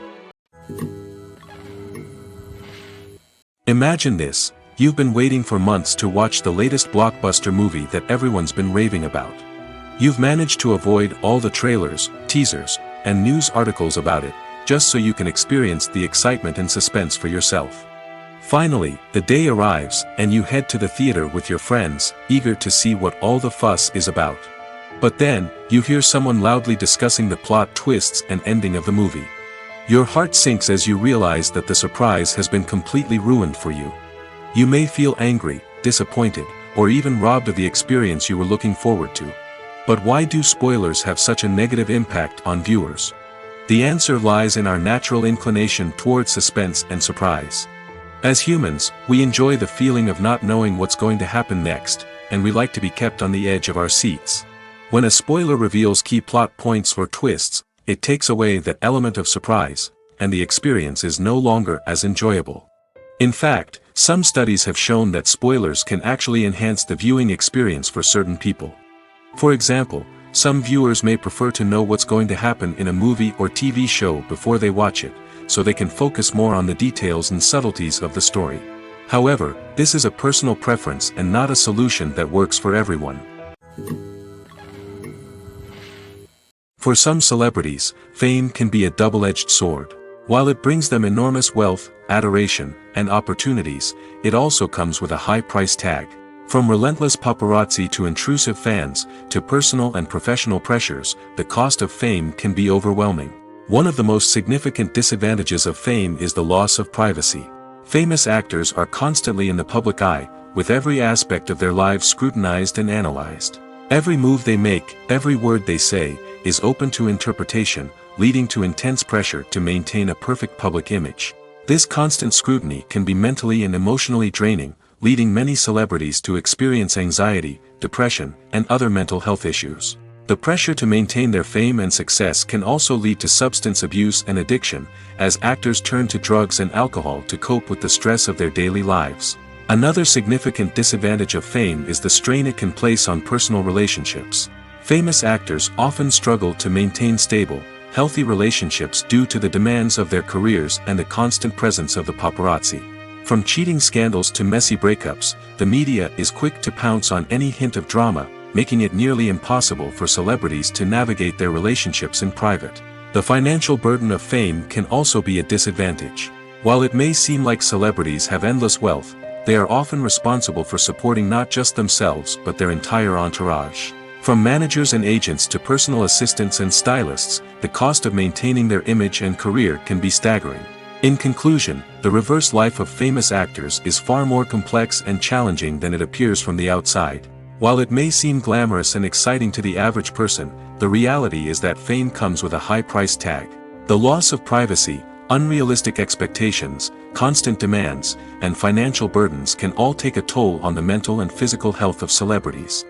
Imagine this: you've been waiting for months to watch the latest blockbuster movie that everyone's been raving about. You've managed to avoid all the trailers, teasers, and news articles about it, just so you can experience the excitement and suspense for yourself. Finally, the day arrives, and you head to the theater with your friends, eager to see what all the fuss is about. But then, you hear someone loudly discussing the plot twists and ending of the movie. Your heart sinks as you realize that the surprise has been completely ruined for you. You may feel angry, disappointed, or even robbed of the experience you were looking forward to. But why do spoilers have such a negative impact on viewers? The answer lies in our natural inclination towards suspense and surprise. As humans, we enjoy the feeling of not knowing what's going to happen next, and we like to be kept on the edge of our seats. When a spoiler reveals key plot points or twists, it takes away that element of surprise, and the experience is no longer as enjoyable. In fact, some studies have shown that spoilers can actually enhance the viewing experience for certain people. For example, some viewers may prefer to know what's going to happen in a movie or TV show before they watch it, so they can focus more on the details and subtleties of the story. However, this is a personal preference and not a solution that works for everyone. For some celebrities, fame can be a double-edged sword. While it brings them enormous wealth, adoration, and opportunities, it also comes with a high price tag. From relentless paparazzi to intrusive fans, to personal and professional pressures, the cost of fame can be overwhelming. One of the most significant disadvantages of fame is the loss of privacy. Famous actors are constantly in the public eye, with every aspect of their lives scrutinized and analyzed. Every move they make, every word they say, is open to interpretation, leading to intense pressure to maintain a perfect public image. This constant scrutiny can be mentally and emotionally draining, leading many celebrities to experience anxiety, depression, and other mental health issues. The pressure to maintain their fame and success can also lead to substance abuse and addiction, as actors turn to drugs and alcohol to cope with the stress of their daily lives. Another significant disadvantage of fame is the strain it can place on personal relationships. Famous actors often struggle to maintain stable, healthy relationships due to the demands of their careers and the constant presence of the paparazzi. From cheating scandals to messy breakups, the media is quick to pounce on any hint of drama, making it nearly impossible for celebrities to navigate their relationships in private. The financial burden of fame can also be a disadvantage. While it may seem like celebrities have endless wealth, they are often responsible for supporting not just themselves but their entire entourage. From managers and agents to personal assistants and stylists, the cost of maintaining their image and career can be staggering. In conclusion, the reverse life of famous actors is far more complex and challenging than it appears from the outside. While it may seem glamorous and exciting to the average person, the reality is that fame comes with a high price tag. The loss of privacy, unrealistic expectations, constant demands, and financial burdens can all take a toll on the mental and physical health of celebrities.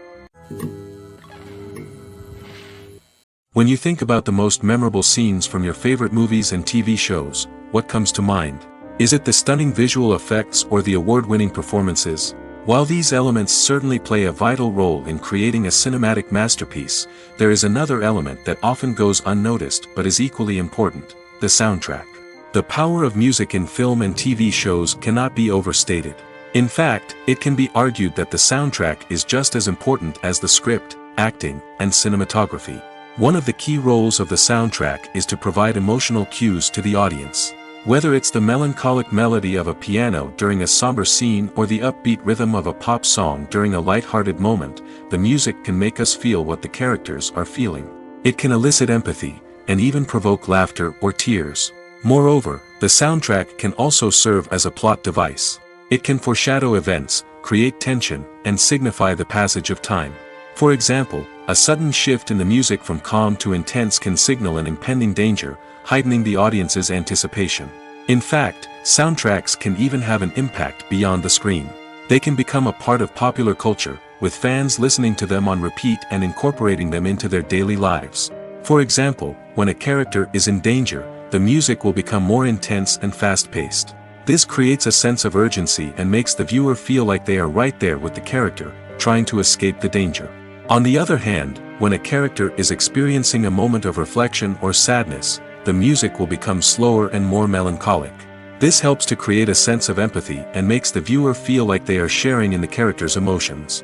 When you think about the most memorable scenes from your favorite movies and TV shows, what comes to mind? Is it the stunning visual effects or the award-winning performances? While these elements certainly play a vital role in creating a cinematic masterpiece, there is another element that often goes unnoticed but is equally important: the soundtrack. The power of music in film and TV shows cannot be overstated. In fact, it can be argued that the soundtrack is just as important as the script, acting, and cinematography. One of the key roles of the soundtrack is to provide emotional cues to the audience. Whether it's the melancholic melody of a piano during a somber scene or the upbeat rhythm of a pop song during a light-hearted moment, the music can make us feel what the characters are feeling. It can elicit empathy, and even provoke laughter or tears. Moreover, the soundtrack can also serve as a plot device. It can foreshadow events, create tension, and signify the passage of time. For example, a sudden shift in the music from calm to intense can signal an impending danger, heightening the audience's anticipation. In fact, soundtracks can even have an impact beyond the screen. They can become a part of popular culture, with fans listening to them on repeat and incorporating them into their daily lives. For example, when a character is in danger, the music will become more intense and fast-paced. This creates a sense of urgency and makes the viewer feel like they are right there with the character, trying to escape the danger. On the other hand, when a character is experiencing a moment of reflection or sadness, the music will become slower and more melancholic. This helps to create a sense of empathy and makes the viewer feel like they are sharing in the character's emotions.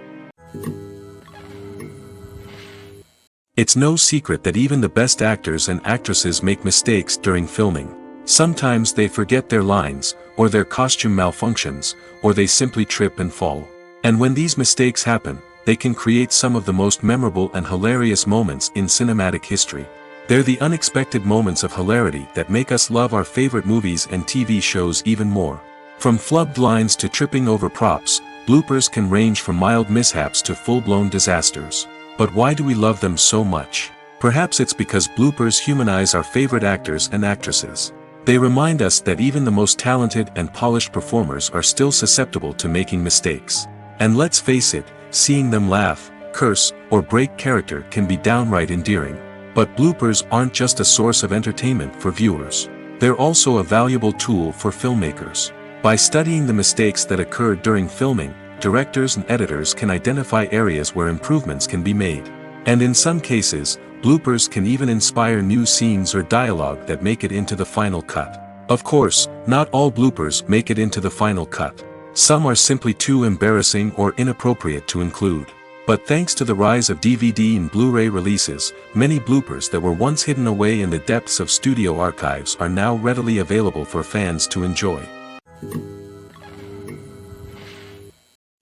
It's no secret that even the best actors and actresses make mistakes during filming. Sometimes they forget their lines, or their costume malfunctions, or they simply trip and fall. And when these mistakes happen, they can create some of the most memorable and hilarious moments in cinematic history. They're the unexpected moments of hilarity that make us love our favorite movies and TV shows even more. From flubbed lines to tripping over props, bloopers can range from mild mishaps to full-blown disasters. But why do we love them so much? Perhaps it's because bloopers humanize our favorite actors and actresses. They remind us that even the most talented and polished performers are still susceptible to making mistakes. And let's face it, seeing them laugh, curse, or break character can be downright endearing. But bloopers aren't just a source of entertainment for viewers. They're also a valuable tool for filmmakers. By studying the mistakes that occurred during filming, directors and editors can identify areas where improvements can be made. And in some cases, bloopers can even inspire new scenes or dialogue that make it into the final cut. Of course, not all bloopers make it into the final cut. Some are simply too embarrassing or inappropriate to include. But thanks to the rise of DVD and Blu-ray releases, many bloopers that were once hidden away in the depths of studio archives are now readily available for fans to enjoy.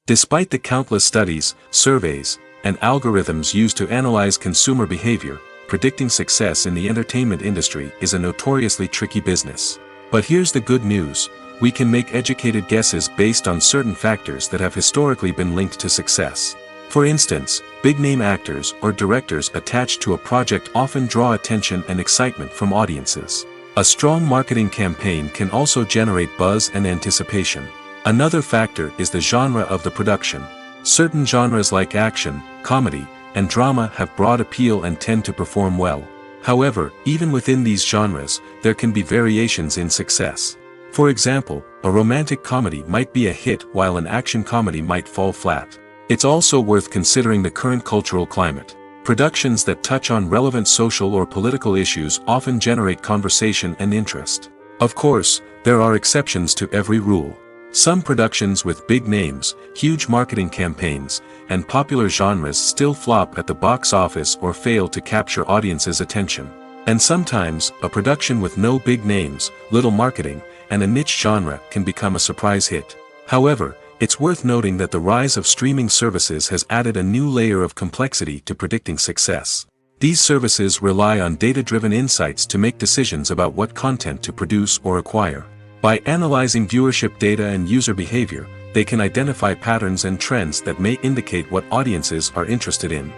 Despite the countless studies, surveys, and algorithms used to analyze consumer behavior, predicting success in the entertainment industry is a notoriously tricky business. But here's the good news: we can make educated guesses based on certain factors that have historically been linked to success. For instance, big-name actors or directors attached to a project often draw attention and excitement from audiences. A strong marketing campaign can also generate buzz and anticipation. Another factor is the genre of the production. Certain genres like action, comedy, and drama have broad appeal and tend to perform well. However, even within these genres, there can be variations in success. For example, a romantic comedy might be a hit while an action comedy might fall flat. It's also worth considering the current cultural climate. Productions that touch on relevant social or political issues often generate conversation and interest. Of course, there are exceptions to every rule. Some productions with big names, huge marketing campaigns, and popular genres still flop at the box office or fail to capture audiences' attention. And sometimes, a production with no big names, little marketing, and a niche genre can become a surprise hit. However, it's worth noting that the rise of streaming services has added a new layer of complexity to predicting success. These services rely on data-driven insights to make decisions about what content to produce or acquire. By analyzing viewership data and user behavior, they can identify patterns and trends that may indicate what audiences are interested in.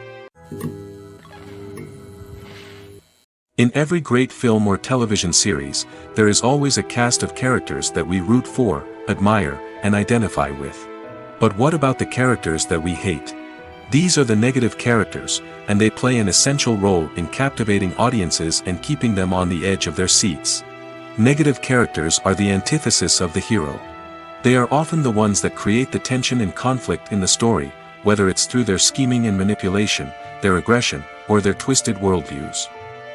In every great film or television series, there is always a cast of characters that we root for, admire, and identify with. But what about the characters that we hate? These are the negative characters, and they play an essential role in captivating audiences and keeping them on the edge of their seats. Negative characters are the antithesis of the hero. They are often the ones that create the tension and conflict in the story, whether it's through their scheming and manipulation, their aggression, or their twisted worldviews.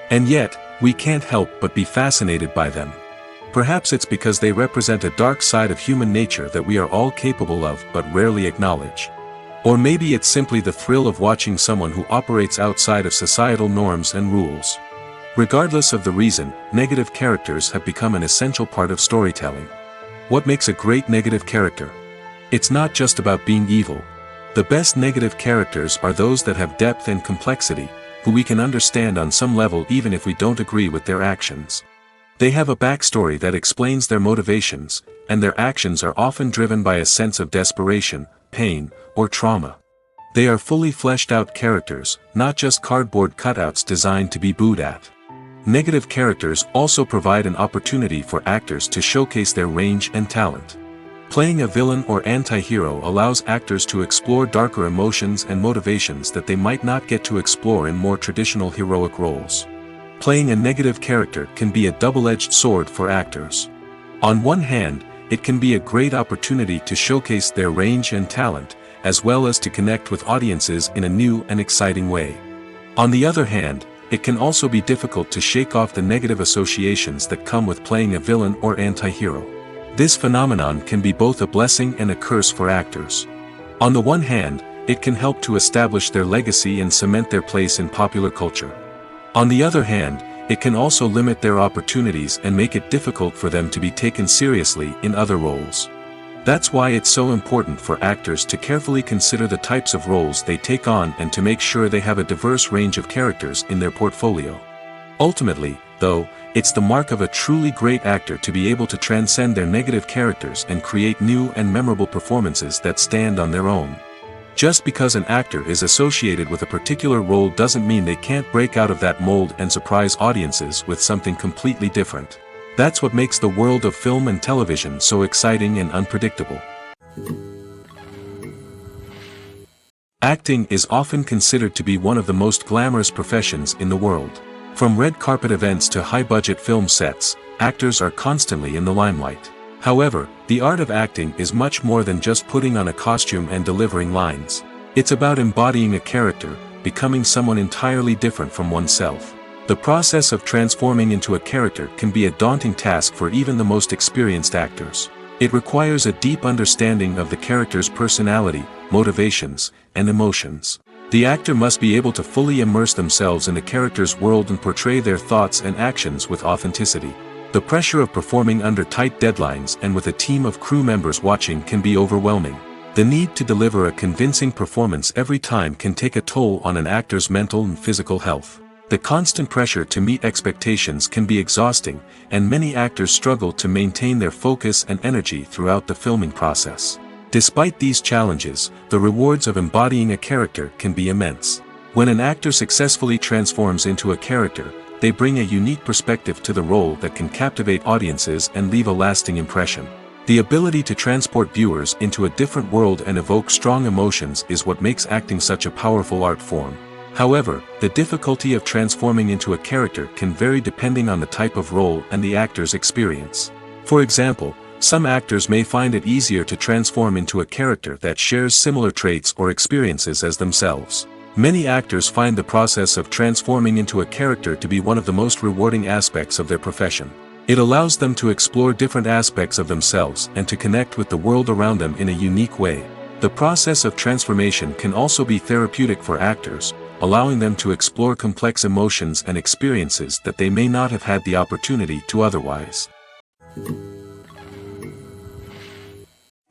And yet, we can't help but be fascinated by them. Perhaps it's because they represent a dark side of human nature that we are all capable of but rarely acknowledge. Or maybe it's simply the thrill of watching someone who operates outside of societal norms and rules. Regardless of the reason, negative characters have become an essential part of storytelling. What makes a great negative character? It's not just about being evil. The best negative characters are those that have depth and complexity, who we can understand on some level even if we don't agree with their actions. They have a backstory that explains their motivations, and their actions are often driven by a sense of desperation, pain, or trauma. They are fully fleshed out characters, not just cardboard cutouts designed to be booed at. Negative characters also provide an opportunity for actors to showcase their range and talent. Playing a villain or anti-hero allows actors to explore darker emotions and motivations that they might not get to explore in more traditional heroic roles. Playing a negative character can be a double-edged sword for actors. On one hand, it can be a great opportunity to showcase their range and talent, as well as to connect with audiences in a new and exciting way. On the other hand, it can also be difficult to shake off the negative associations that come with playing a villain or anti-hero. This phenomenon can be both a blessing and a curse for actors. On the one hand, it can help to establish their legacy and cement their place in popular culture. On the other hand, it can also limit their opportunities and make it difficult for them to be taken seriously in other roles. That's why it's so important for actors to carefully consider the types of roles they take on and to make sure they have a diverse range of characters in their portfolio. Ultimately, though, it's the mark of a truly great actor to be able to transcend their negative characters and create new and memorable performances that stand on their own. Just because an actor is associated with a particular role doesn't mean they can't break out of that mold and surprise audiences with something completely different. That's what makes the world of film and television so exciting and unpredictable. Acting is often considered to be one of the most glamorous professions in the world. From red carpet events to high-budget film sets, actors are constantly in the limelight. However, the art of acting is much more than just putting on a costume and delivering lines. It's about embodying a character, becoming someone entirely different from oneself. The process of transforming into a character can be a daunting task for even the most experienced actors. It requires a deep understanding of the character's personality, motivations, and emotions. The actor must be able to fully immerse themselves in the character's world and portray their thoughts and actions with authenticity. The pressure of performing under tight deadlines and with a team of crew members watching can be overwhelming. The need to deliver a convincing performance every time can take a toll on an actor's mental and physical health. The constant pressure to meet expectations can be exhausting, and many actors struggle to maintain their focus and energy throughout the filming process. Despite these challenges, the rewards of embodying a character can be immense. When an actor successfully transforms into a character, they bring a unique perspective to the role that can captivate audiences and leave a lasting impression. The ability to transport viewers into a different world and evoke strong emotions is what makes acting such a powerful art form. However, the difficulty of transforming into a character can vary depending on the type of role and the actor's experience. For example, some actors may find it easier to transform into a character that shares similar traits or experiences as themselves. Many actors find the process of transforming into a character to be one of the most rewarding aspects of their profession. It allows them to explore different aspects of themselves and to connect with the world around them in a unique way. The process of transformation can also be therapeutic for actors, allowing them to explore complex emotions and experiences that they may not have had the opportunity to otherwise.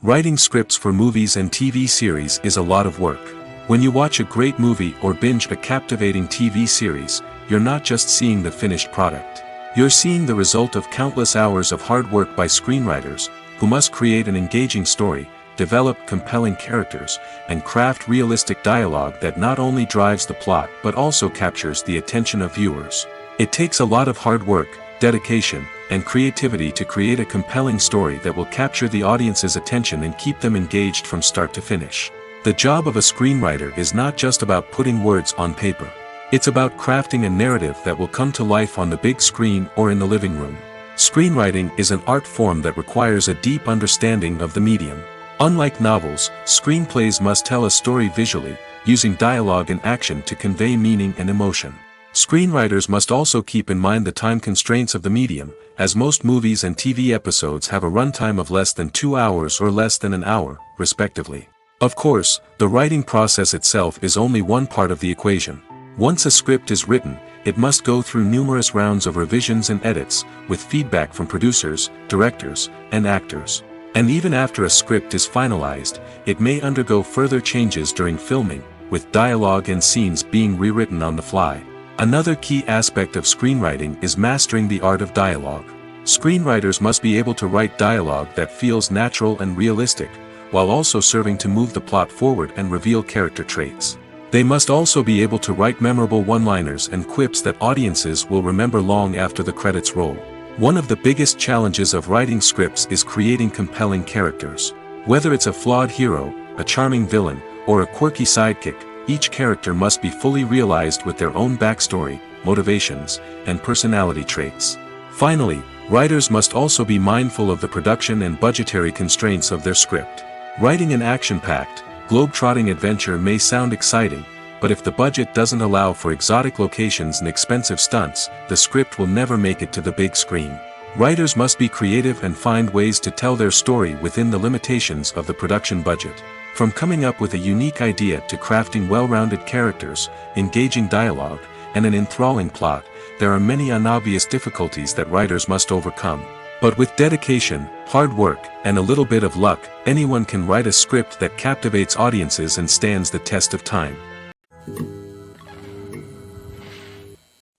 Writing scripts for movies and TV series is a lot of work. When you watch a great movie or binge a captivating TV series, you're not just seeing the finished product. You're seeing the result of countless hours of hard work by screenwriters, who must create an engaging story, develop compelling characters, and craft realistic dialogue that not only drives the plot but also captures the attention of viewers. It takes a lot of hard work, dedication, and creativity to create a compelling story that will capture the audience's attention and keep them engaged from start to finish. The job of a screenwriter is not just about putting words on paper. It's about crafting a narrative that will come to life on the big screen or in the living room. Screenwriting is an art form that requires a deep understanding of the medium. Unlike novels, screenplays must tell a story visually, using dialogue and action to convey meaning and emotion. Screenwriters must also keep in mind the time constraints of the medium, as most movies and TV episodes have a runtime of less than 2 hours or less than an hour, respectively. Of course, the writing process itself is only one part of the equation. Once a script is written, it must go through numerous rounds of revisions and edits, with feedback from producers, directors, and actors. And even after a script is finalized, it may undergo further changes during filming, with dialogue and scenes being rewritten on the fly. Another key aspect of screenwriting is mastering the art of dialogue. Screenwriters must be able to write dialogue that feels natural and realistic, while also serving to move the plot forward and reveal character traits. They must also be able to write memorable one-liners and quips that audiences will remember long after the credits roll. One of the biggest challenges of writing scripts is creating compelling characters. Whether it's a flawed hero, a charming villain, or a quirky sidekick, each character must be fully realized with their own backstory, motivations, and personality traits. Finally, writers must also be mindful of the production and budgetary constraints of their script. Writing an action-packed, globe-trotting adventure may sound exciting, but if the budget doesn't allow for exotic locations and expensive stunts, the script will never make it to the big screen. Writers must be creative and find ways to tell their story within the limitations of the production budget. From coming up with a unique idea to crafting well-rounded characters, engaging dialogue, and an enthralling plot, there are many unobvious difficulties that writers must overcome. But with dedication, hard work, and a little bit of luck, anyone can write a script that captivates audiences and stands the test of time.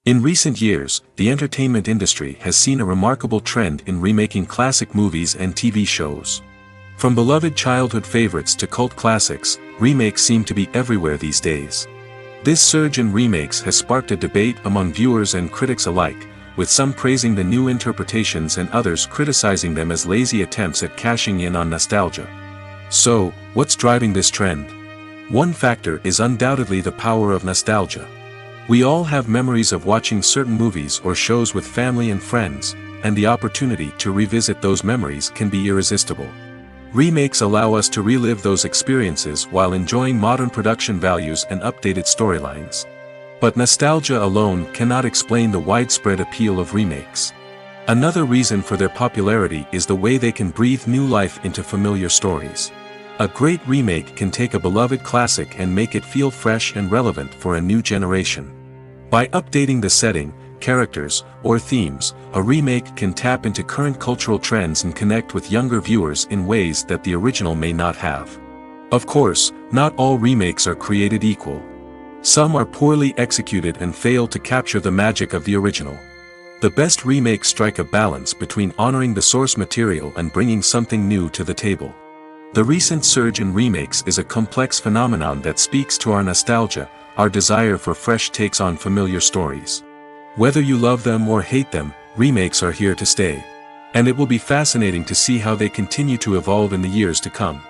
In recent years, the entertainment industry has seen a remarkable trend in remaking classic movies and TV shows. From beloved childhood favorites to cult classics, remakes seem to be everywhere these days. This surge in remakes has sparked a debate among viewers and critics alike, with some praising the new interpretations and others criticizing them as lazy attempts at cashing in on nostalgia. So, what's driving this trend? One factor is undoubtedly the power of nostalgia. We all have memories of watching certain movies or shows with family and friends, and the opportunity to revisit those memories can be irresistible. Remakes allow us to relive those experiences while enjoying modern production values and updated storylines. But nostalgia alone cannot explain the widespread appeal of remakes. Another reason for their popularity is the way they can breathe new life into familiar stories. A great remake can take a beloved classic and make it feel fresh and relevant for a new generation. By updating the setting, characters, or themes, a remake can tap into current cultural trends and connect with younger viewers in ways that the original may not have. Of course, not all remakes are created equal. Some are poorly executed and fail to capture the magic of the original. The best remakes strike a balance between honoring the source material and bringing something new to the table. The recent surge in remakes is a complex phenomenon that speaks to our nostalgia, our desire for fresh takes on familiar stories. Whether you love them or hate them, remakes are here to stay. And it will be fascinating to see how they continue to evolve in the years to come.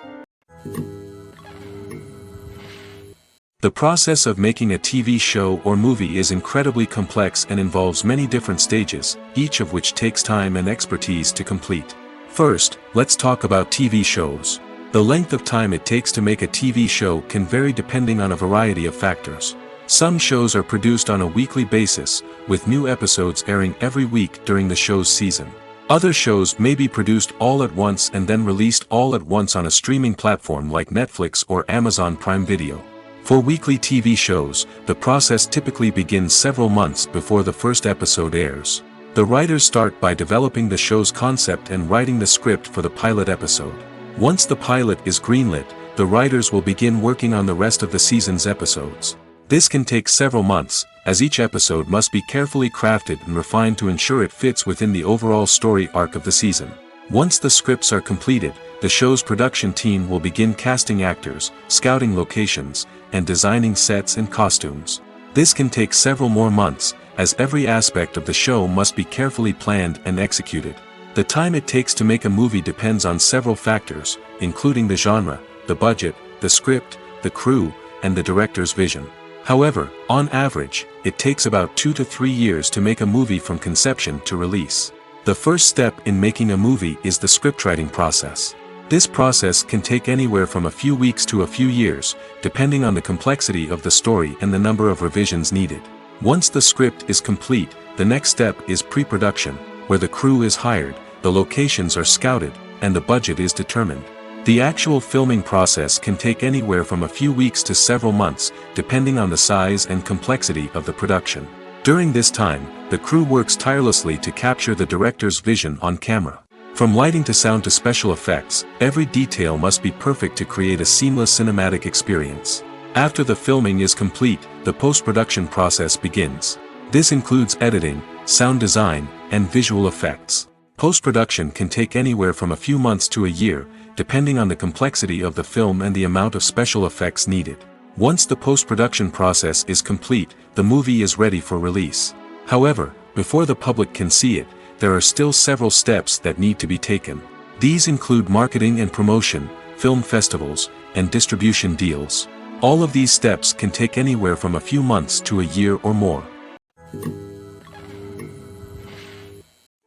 The process of making a TV show or movie is incredibly complex and involves many different stages, each of which takes time and expertise to complete. First, let's talk about TV shows. The length of time it takes to make a TV show can vary depending on a variety of factors. Some shows are produced on a weekly basis, with new episodes airing every week during the show's season. Other shows may be produced all at once and then released all at once on a streaming platform like Netflix or Amazon Prime Video. For weekly TV shows, the process typically begins several months before the first episode airs. The writers start by developing the show's concept and writing the script for the pilot episode. Once the pilot is greenlit, the writers will begin working on the rest of the season's episodes. This can take several months, as each episode must be carefully crafted and refined to ensure it fits within the overall story arc of the season. Once the scripts are completed, the show's production team will begin casting actors, scouting locations, and designing sets and costumes. This can take several more months, as every aspect of the show must be carefully planned and executed. The time it takes to make a movie depends on several factors, including the genre, the budget, the script, the crew, and the director's vision. However, on average, it takes about 2 to 3 years to make a movie from conception to release. The first step in making a movie is the scriptwriting process. This process can take anywhere from a few weeks to a few years, depending on the complexity of the story and the number of revisions needed. Once the script is complete, the next step is pre-production, where the crew is hired, the locations are scouted, and the budget is determined. The actual filming process can take anywhere from a few weeks to several months, depending on the size and complexity of the production. During this time, the crew works tirelessly to capture the director's vision on camera. From lighting to sound to special effects, every detail must be perfect to create a seamless cinematic experience. After the filming is complete, the post-production process begins. This includes editing, sound design, and visual effects. Post-production can take anywhere from a few months to a year, depending on the complexity of the film and the amount of special effects needed. Once the post-production process is complete, the movie is ready for release. However, before the public can see it, there are still several steps that need to be taken. These include marketing and promotion, film festivals, and distribution deals. All of these steps can take anywhere from a few months to a year or more.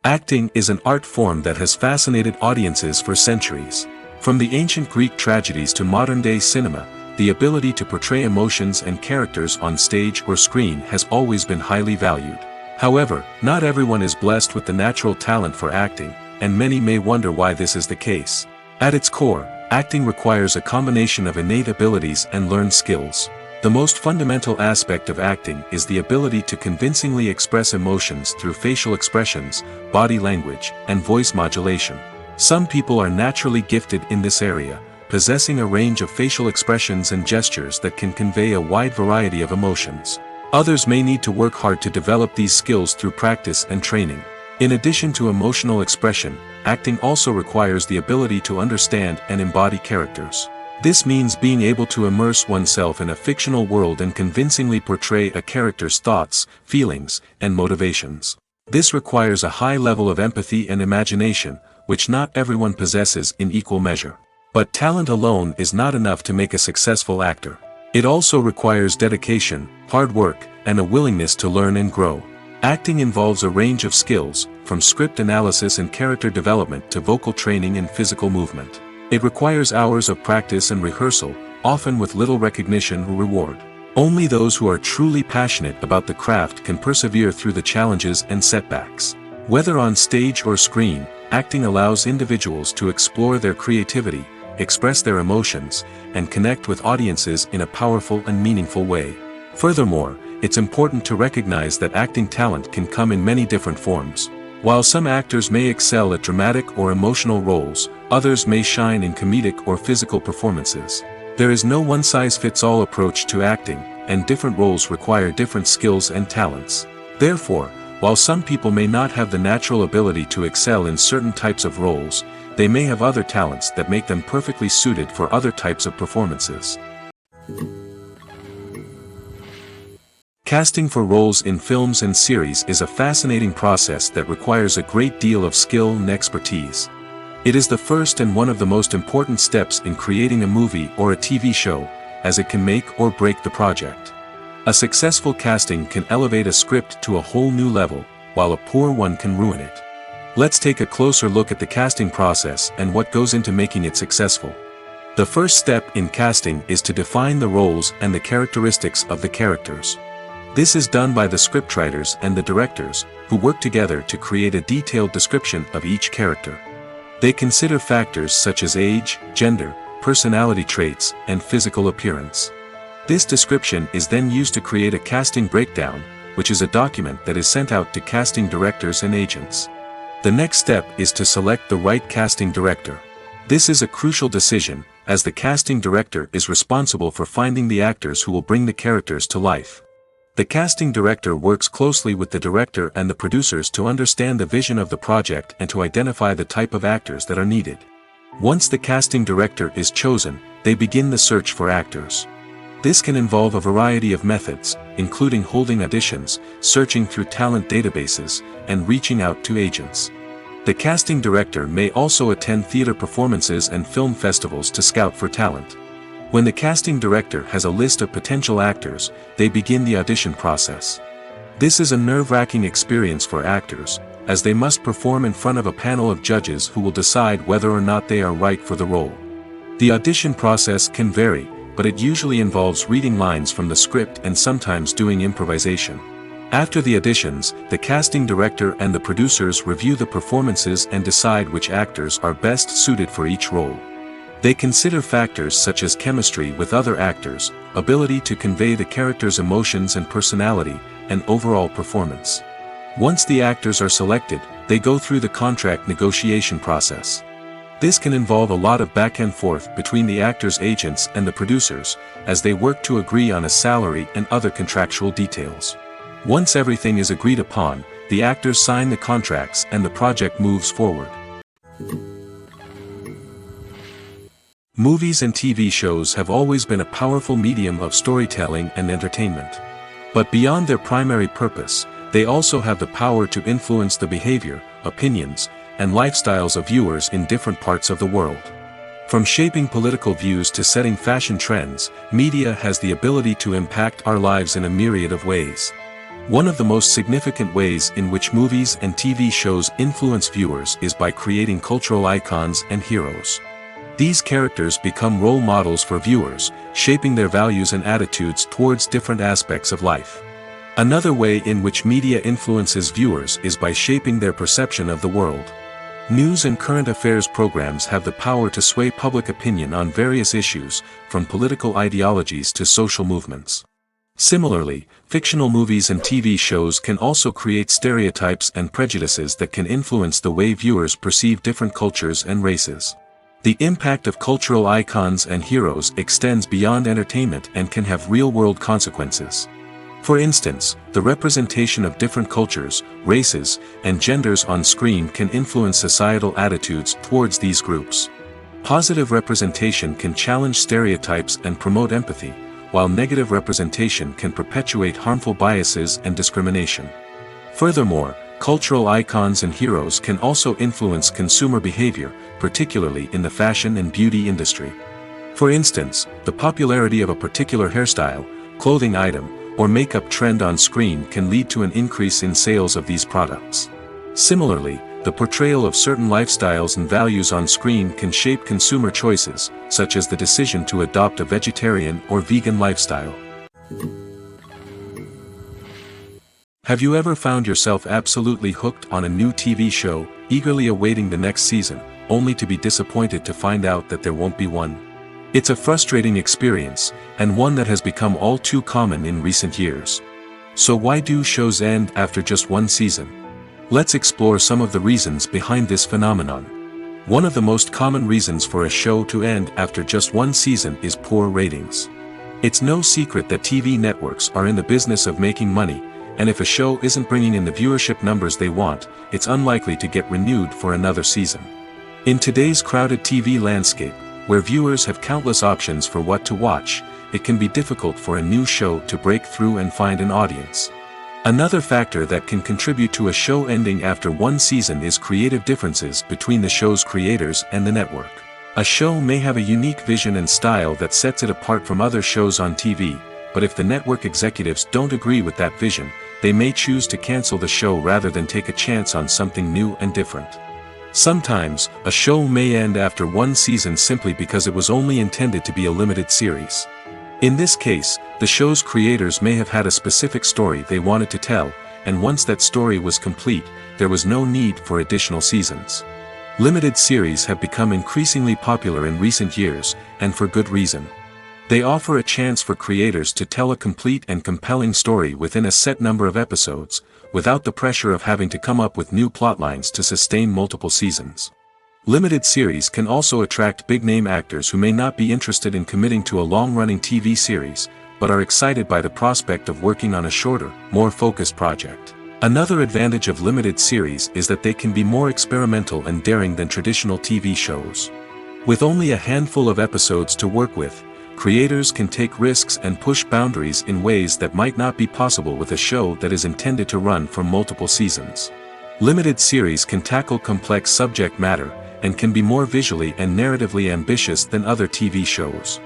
Acting is an art form that has fascinated audiences for centuries. From the ancient Greek tragedies to modern-day cinema, the ability to portray emotions and characters on stage or screen has always been highly valued. However, not everyone is blessed with the natural talent for acting, and many may wonder why this is the case. At its core, acting requires a combination of innate abilities and learned skills. The most fundamental aspect of acting is the ability to convincingly express emotions through facial expressions, body language, and voice modulation. Some people are naturally gifted in this area, possessing a range of facial expressions and gestures that can convey a wide variety of emotions. Others may need to work hard to develop these skills through practice and training. In addition to emotional expression, acting also requires the ability to understand and embody characters. This means being able to immerse oneself in a fictional world and convincingly portray a character's thoughts, feelings, and motivations. This requires a high level of empathy and imagination, which not everyone possesses in equal measure. But talent alone is not enough to make a successful actor. It also requires dedication, hard work, and a willingness to learn and grow. Acting involves a range of skills, from script analysis and character development to vocal training and physical movement. It requires hours of practice and rehearsal, often with little recognition or reward. Only those who are truly passionate about the craft can persevere through the challenges and setbacks. Whether on stage or screen, acting allows individuals to explore their creativity, express their emotions, and connect with audiences in a powerful and meaningful way. Furthermore, it's important to recognize that acting talent can come in many different forms. While some actors may excel at dramatic or emotional roles, others may shine in comedic or physical performances. There is no one-size-fits-all approach to acting, and different roles require different skills and talents. Therefore, while some people may not have the natural ability to excel in certain types of roles, they may have other talents that make them perfectly suited for other types of performances. Casting for roles in films and series is a fascinating process that requires a great deal of skill and expertise. It is the first and one of the most important steps in creating a movie or a TV show, as it can make or break the project. A successful casting can elevate a script to a whole new level, while a poor one can ruin it. Let's take a closer look at the casting process and what goes into making it successful. The first step in casting is to define the roles and the characteristics of the characters. This is done by the scriptwriters and the directors, who work together to create a detailed description of each character. They consider factors such as age, gender, personality traits, and physical appearance. This description is then used to create a casting breakdown, which is a document that is sent out to casting directors and agents. The next step is to select the right casting director. This is a crucial decision, as the casting director is responsible for finding the actors who will bring the characters to life. The casting director works closely with the director and the producers to understand the vision of the project and to identify the type of actors that are needed. Once the casting director is chosen, they begin the search for actors. This can involve a variety of methods, including holding auditions, searching through talent databases, and reaching out to agents. The casting director may also attend theater performances and film festivals to scout for talent. When the casting director has a list of potential actors, they begin the audition process. This is a nerve-wracking experience for actors, as they must perform in front of a panel of judges who will decide whether or not they are right for the role. The audition process can vary, but it usually involves reading lines from the script and sometimes doing improvisation. After the auditions, the casting director and the producers review the performances and decide which actors are best suited for each role. They consider factors such as chemistry with other actors, ability to convey the character's emotions and personality, and overall performance. Once the actors are selected, they go through the contract negotiation process. This can involve a lot of back and forth between the actors' agents and the producers, as they work to agree on a salary and other contractual details. Once everything is agreed upon, the actors sign the contracts and the project moves forward. Movies and TV shows have always been a powerful medium of storytelling and entertainment. But beyond their primary purpose, they also have the power to influence the behavior, opinions, and lifestyles of viewers in different parts of the world. From shaping political views to setting fashion trends, media has the ability to impact our lives in a myriad of ways. One of the most significant ways in which movies and TV shows influence viewers is by creating cultural icons and heroes. These characters become role models for viewers, shaping their values and attitudes towards different aspects of life. Another way in which media influences viewers is by shaping their perception of the world. News and current affairs programs have the power to sway public opinion on various issues, from political ideologies to social movements. Similarly, fictional movies and TV shows can also create stereotypes and prejudices that can influence the way viewers perceive different cultures and races. The impact of cultural icons and heroes extends beyond entertainment and can have real-world consequences. For instance, the representation of different cultures, races, and genders on screen can influence societal attitudes towards these groups. Positive representation can challenge stereotypes and promote empathy, while negative representation can perpetuate harmful biases and discrimination. Furthermore, cultural icons and heroes can also influence consumer behavior, particularly in the fashion and beauty industry. For instance, the popularity of a particular hairstyle, clothing item, or makeup trend on screen can lead to an increase in sales of these products. Similarly, the portrayal of certain lifestyles and values on screen can shape consumer choices, such as the decision to adopt a vegetarian or vegan lifestyle. Have you ever found yourself absolutely hooked on a new TV show, eagerly awaiting the next season, only to be disappointed to find out that there won't be one? It's a frustrating experience, and one that has become all too common in recent years. So why do shows end after just one season? Let's explore some of the reasons behind this phenomenon. One of the most common reasons for a show to end after just one season is poor ratings. It's no secret that TV networks are in the business of making money, and if a show isn't bringing in the viewership numbers they want, it's unlikely to get renewed for another season. In today's crowded TV landscape, where viewers have countless options for what to watch, it can be difficult for a new show to break through and find an audience. Another factor that can contribute to a show ending after one season is creative differences between the show's creators and the network. A show may have a unique vision and style that sets it apart from other shows on TV, but if the network executives don't agree with that vision, they may choose to cancel the show rather than take a chance on something new and different. Sometimes, a show may end after one season simply because it was only intended to be a limited series. In this case, the show's creators may have had a specific story they wanted to tell, and once that story was complete, there was no need for additional seasons. Limited series have become increasingly popular in recent years, and for good reason. They offer a chance for creators to tell a complete and compelling story within a set number of episodes, without the pressure of having to come up with new plotlines to sustain multiple seasons. Limited series can also attract big-name actors who may not be interested in committing to a long-running TV series, but are excited by the prospect of working on a shorter, more focused project. Another advantage of limited series is that they can be more experimental and daring than traditional TV shows. With only a handful of episodes to work with, creators can take risks and push boundaries in ways that might not be possible with a show that is intended to run for multiple seasons. Limited series can tackle complex subject matter, and can be more visually and narratively ambitious than other TV shows.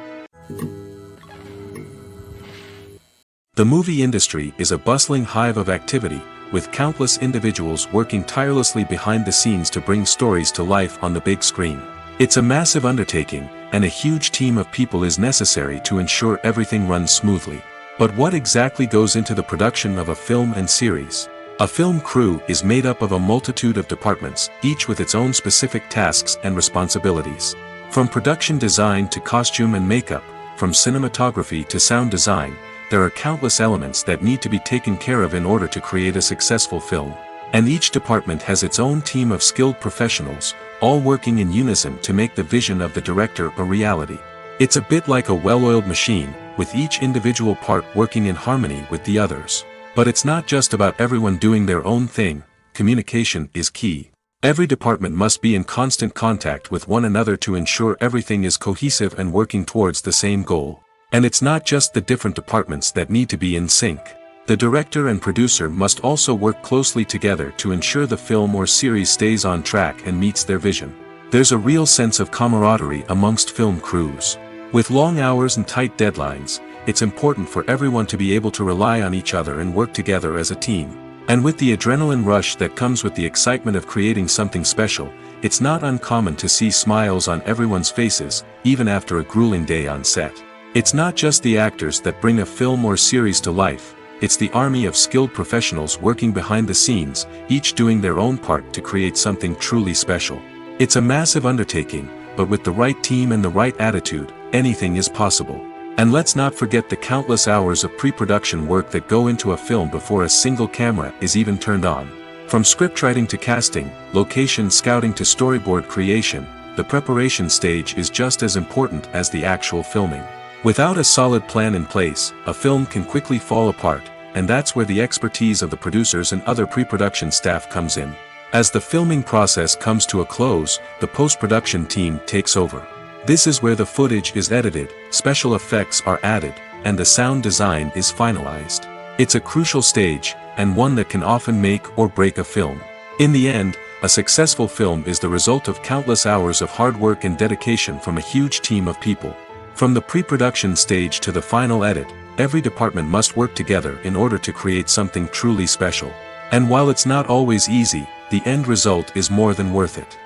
The movie industry is a bustling hive of activity, with countless individuals working tirelessly behind the scenes to bring stories to life on the big screen. It's a massive undertaking, and a huge team of people is necessary to ensure everything runs smoothly. But what exactly goes into the production of a film and series? A film crew is made up of a multitude of departments, each with its own specific tasks and responsibilities. From production design to costume and makeup, from cinematography to sound design, there are countless elements that need to be taken care of in order to create a successful film. And each department has its own team of skilled professionals, all working in unison to make the vision of the director a reality. It's a bit like a well-oiled machine, with each individual part working in harmony with the others. But it's not just about everyone doing their own thing. Communication is key. Every department must be in constant contact with one another to ensure everything is cohesive and working towards the same goal. And it's not just the different departments that need to be in sync. The director and producer must also work closely together to ensure the film or series stays on track and meets their vision. There's a real sense of camaraderie amongst film crews. With long hours and tight deadlines, it's important for everyone to be able to rely on each other and work together as a team. And with the adrenaline rush that comes with the excitement of creating something special, it's not uncommon to see smiles on everyone's faces, even after a grueling day on set. It's not just the actors that bring a film or series to life, it's the army of skilled professionals working behind the scenes, each doing their own part to create something truly special. It's a massive undertaking, but with the right team and the right attitude, anything is possible. And let's not forget the countless hours of pre-production work that go into a film before a single camera is even turned on. From scriptwriting to casting, location scouting to storyboard creation, the preparation stage is just as important as the actual filming. Without a solid plan in place, a film can quickly fall apart, and that's where the expertise of the producers and other pre-production staff comes in. As the filming process comes to a close, the post-production team takes over. This is where the footage is edited, special effects are added, and the sound design is finalized. It's a crucial stage, and one that can often make or break a film. In the end, a successful film is the result of countless hours of hard work and dedication from a huge team of people. From the pre-production stage to the final edit, every department must work together in order to create something truly special. And while it's not always easy, the end result is more than worth it.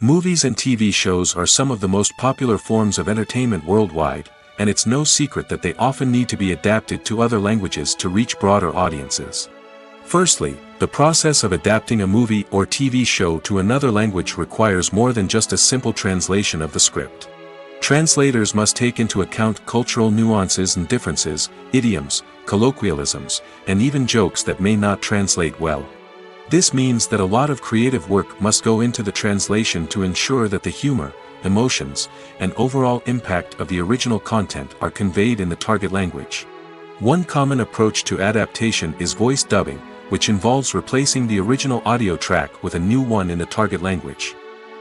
Movies and TV shows are some of the most popular forms of entertainment worldwide, and it's no secret that they often need to be adapted to other languages to reach broader audiences. Firstly, the process of adapting a movie or TV show to another language requires more than just a simple translation of the script. Translators must take into account cultural nuances and differences, idioms, colloquialisms, and even jokes that may not translate well. This means that a lot of creative work must go into the translation to ensure that the humor, emotions, and overall impact of the original content are conveyed in the target language. One common approach to adaptation is voice dubbing, which involves replacing the original audio track with a new one in the target language.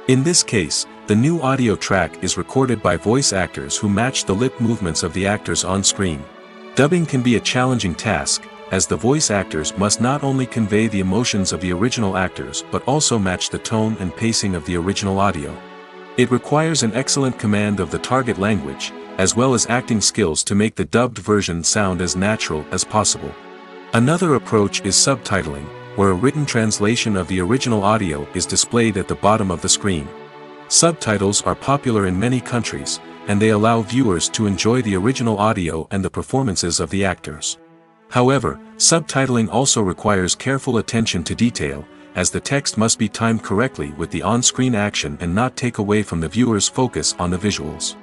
In this case, the new audio track is recorded by voice actors who match the lip movements of the actors on screen. Dubbing can be a challenging task, as the voice actors must not only convey the emotions of the original actors but also match the tone and pacing of the original audio. It requires an excellent command of the target language, as well as acting skills to make the dubbed version sound as natural as possible. Another approach is subtitling, where a written translation of the original audio is displayed at the bottom of the screen. Subtitles are popular in many countries, and they allow viewers to enjoy the original audio and the performances of the actors. However, subtitling also requires careful attention to detail, as the text must be timed correctly with the on-screen action and not take away from the viewer's focus on the visuals.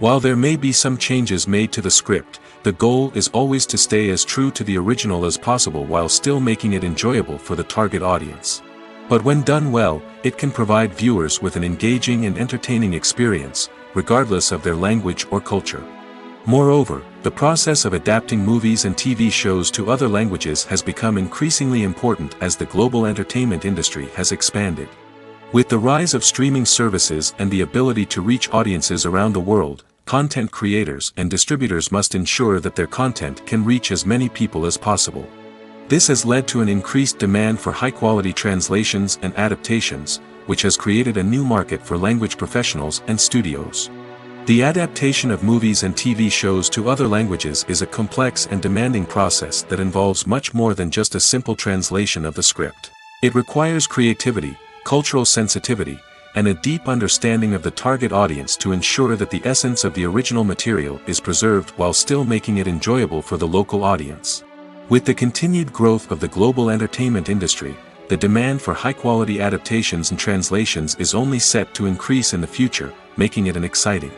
While there may be some changes made to the script, the goal is always to stay as true to the original as possible while still making it enjoyable for the target audience. But when done well, it can provide viewers with an engaging and entertaining experience, regardless of their language or culture. Moreover, the process of adapting movies and TV shows to other languages has become increasingly important as the global entertainment industry has expanded. With the rise of streaming services and the ability to reach audiences around the world, content creators and distributors must ensure that their content can reach as many people as possible. This has led to an increased demand for high-quality translations and adaptations, which has created a new market for language professionals and studios. The adaptation of movies and TV shows to other languages is a complex and demanding process that involves much more than just a simple translation of the script. It requires creativity, cultural sensitivity, and a deep understanding of the target audience to ensure that the essence of the original material is preserved while still making it enjoyable for the local audience. With the continued growth of the global entertainment industry, the demand for high-quality adaptations and translations is only set to increase in the future, making it an exciting.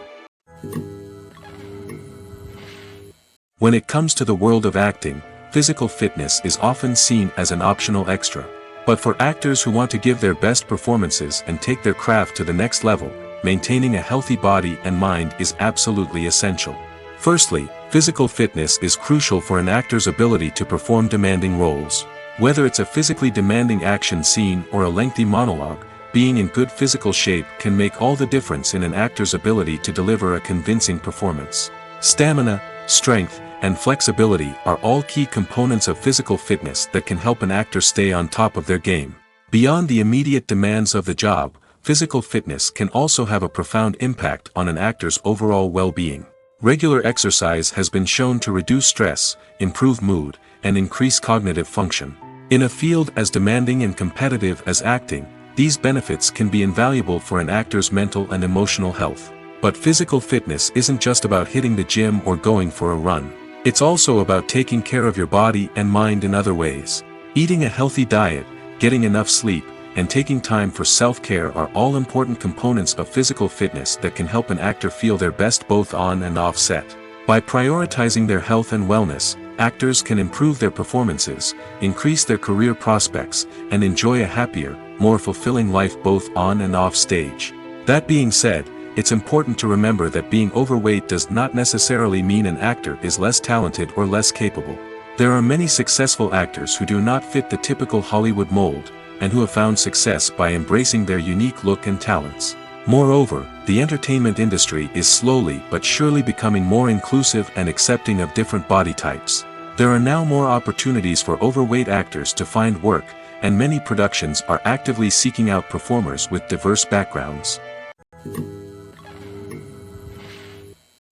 When it comes to the world of acting, physical fitness is often seen as an optional extra. But for actors who want to give their best performances and take their craft to the next level, maintaining a healthy body and mind is absolutely essential. Firstly, physical fitness is crucial for an actor's ability to perform demanding roles. Whether it's a physically demanding action scene or a lengthy monologue, being in good physical shape can make all the difference in an actor's ability to deliver a convincing performance. Stamina, strength, and flexibility are all key components of physical fitness that can help an actor stay on top of their game. Beyond the immediate demands of the job, physical fitness can also have a profound impact on an actor's overall well-being. Regular exercise has been shown to reduce stress, improve mood, and increase cognitive function. In a field as demanding and competitive as acting, these benefits can be invaluable for an actor's mental and emotional health. But physical fitness isn't just about hitting the gym or going for a run. It's also about taking care of your body and mind in other ways. Eating a healthy diet, getting enough sleep, and taking time for self-care are all important components of physical fitness that can help an actor feel their best both on and off set. By prioritizing their health and wellness, actors can improve their performances, increase their career prospects, and enjoy a happier, more fulfilling life both on and off stage. That being said, it's important to remember that being overweight does not necessarily mean an actor is less talented or less capable. There are many successful actors who do not fit the typical Hollywood mold, and who have found success by embracing their unique look and talents. Moreover, the entertainment industry is slowly but surely becoming more inclusive and accepting of different body types. There are now more opportunities for overweight actors to find work, and many productions are actively seeking out performers with diverse backgrounds.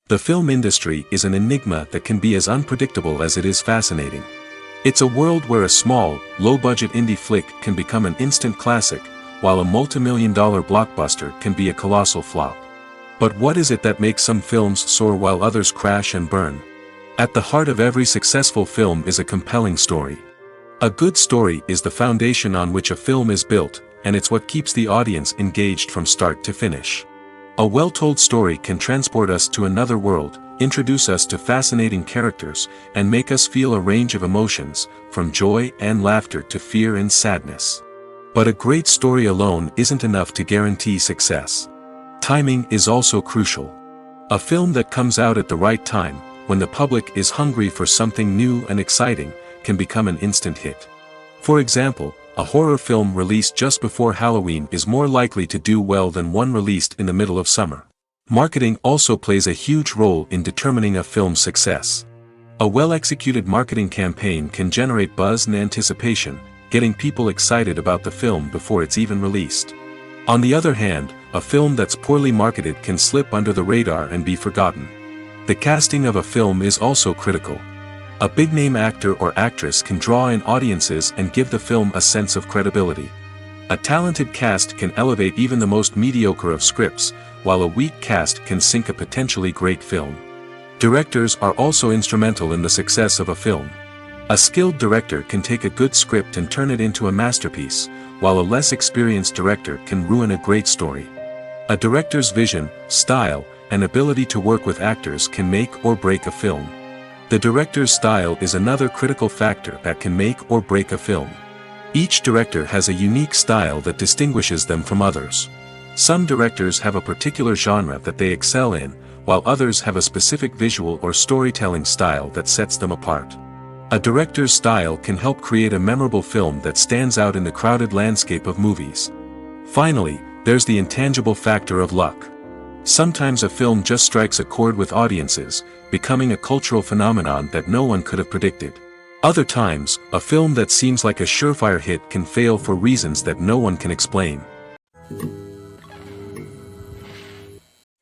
The film industry is an enigma that can be as unpredictable as it is fascinating. It's a world where a small, low-budget indie flick can become an instant classic, while a multi-million-dollar blockbuster can be a colossal flop. But what is it that makes some films soar while others crash and burn? At the heart of every successful film is a compelling story. A good story is the foundation on which a film is built, and it's what keeps the audience engaged from start to finish. A well-told story can transport us to another world, introduce us to fascinating characters, and make us feel a range of emotions, from joy and laughter to fear and sadness. But a great story alone isn't enough to guarantee success. Timing is also crucial. A film that comes out at the right time, when the public is hungry for something new and exciting, can become an instant hit. For example, a horror film released just before Halloween is more likely to do well than one released in the middle of summer. Marketing also plays a huge role in determining a film's success. A well-executed marketing campaign can generate buzz and anticipation, getting people excited about the film before it's even released. On the other hand, a film that's poorly marketed can slip under the radar and be forgotten. The casting of a film is also critical. A big-name actor or actress can draw in audiences and give the film a sense of credibility. A talented cast can elevate even the most mediocre of scripts, while a weak cast can sink a potentially great film. Directors are also instrumental in the success of a film. A skilled director can take a good script and turn it into a masterpiece, while a less experienced director can ruin a great story. A director's vision, style, and ability to work with actors can make or break a film. The director's style is another critical factor that can make or break a film. Each director has a unique style that distinguishes them from others. Some directors have a particular genre that they excel in, while others have a specific visual or storytelling style that sets them apart. A director's style can help create a memorable film that stands out in the crowded landscape of movies. Finally, there's the intangible factor of luck. Sometimes a film just strikes a chord with audiences, becoming a cultural phenomenon that no one could have predicted. Other times, a film that seems like a surefire hit can fail for reasons that no one can explain.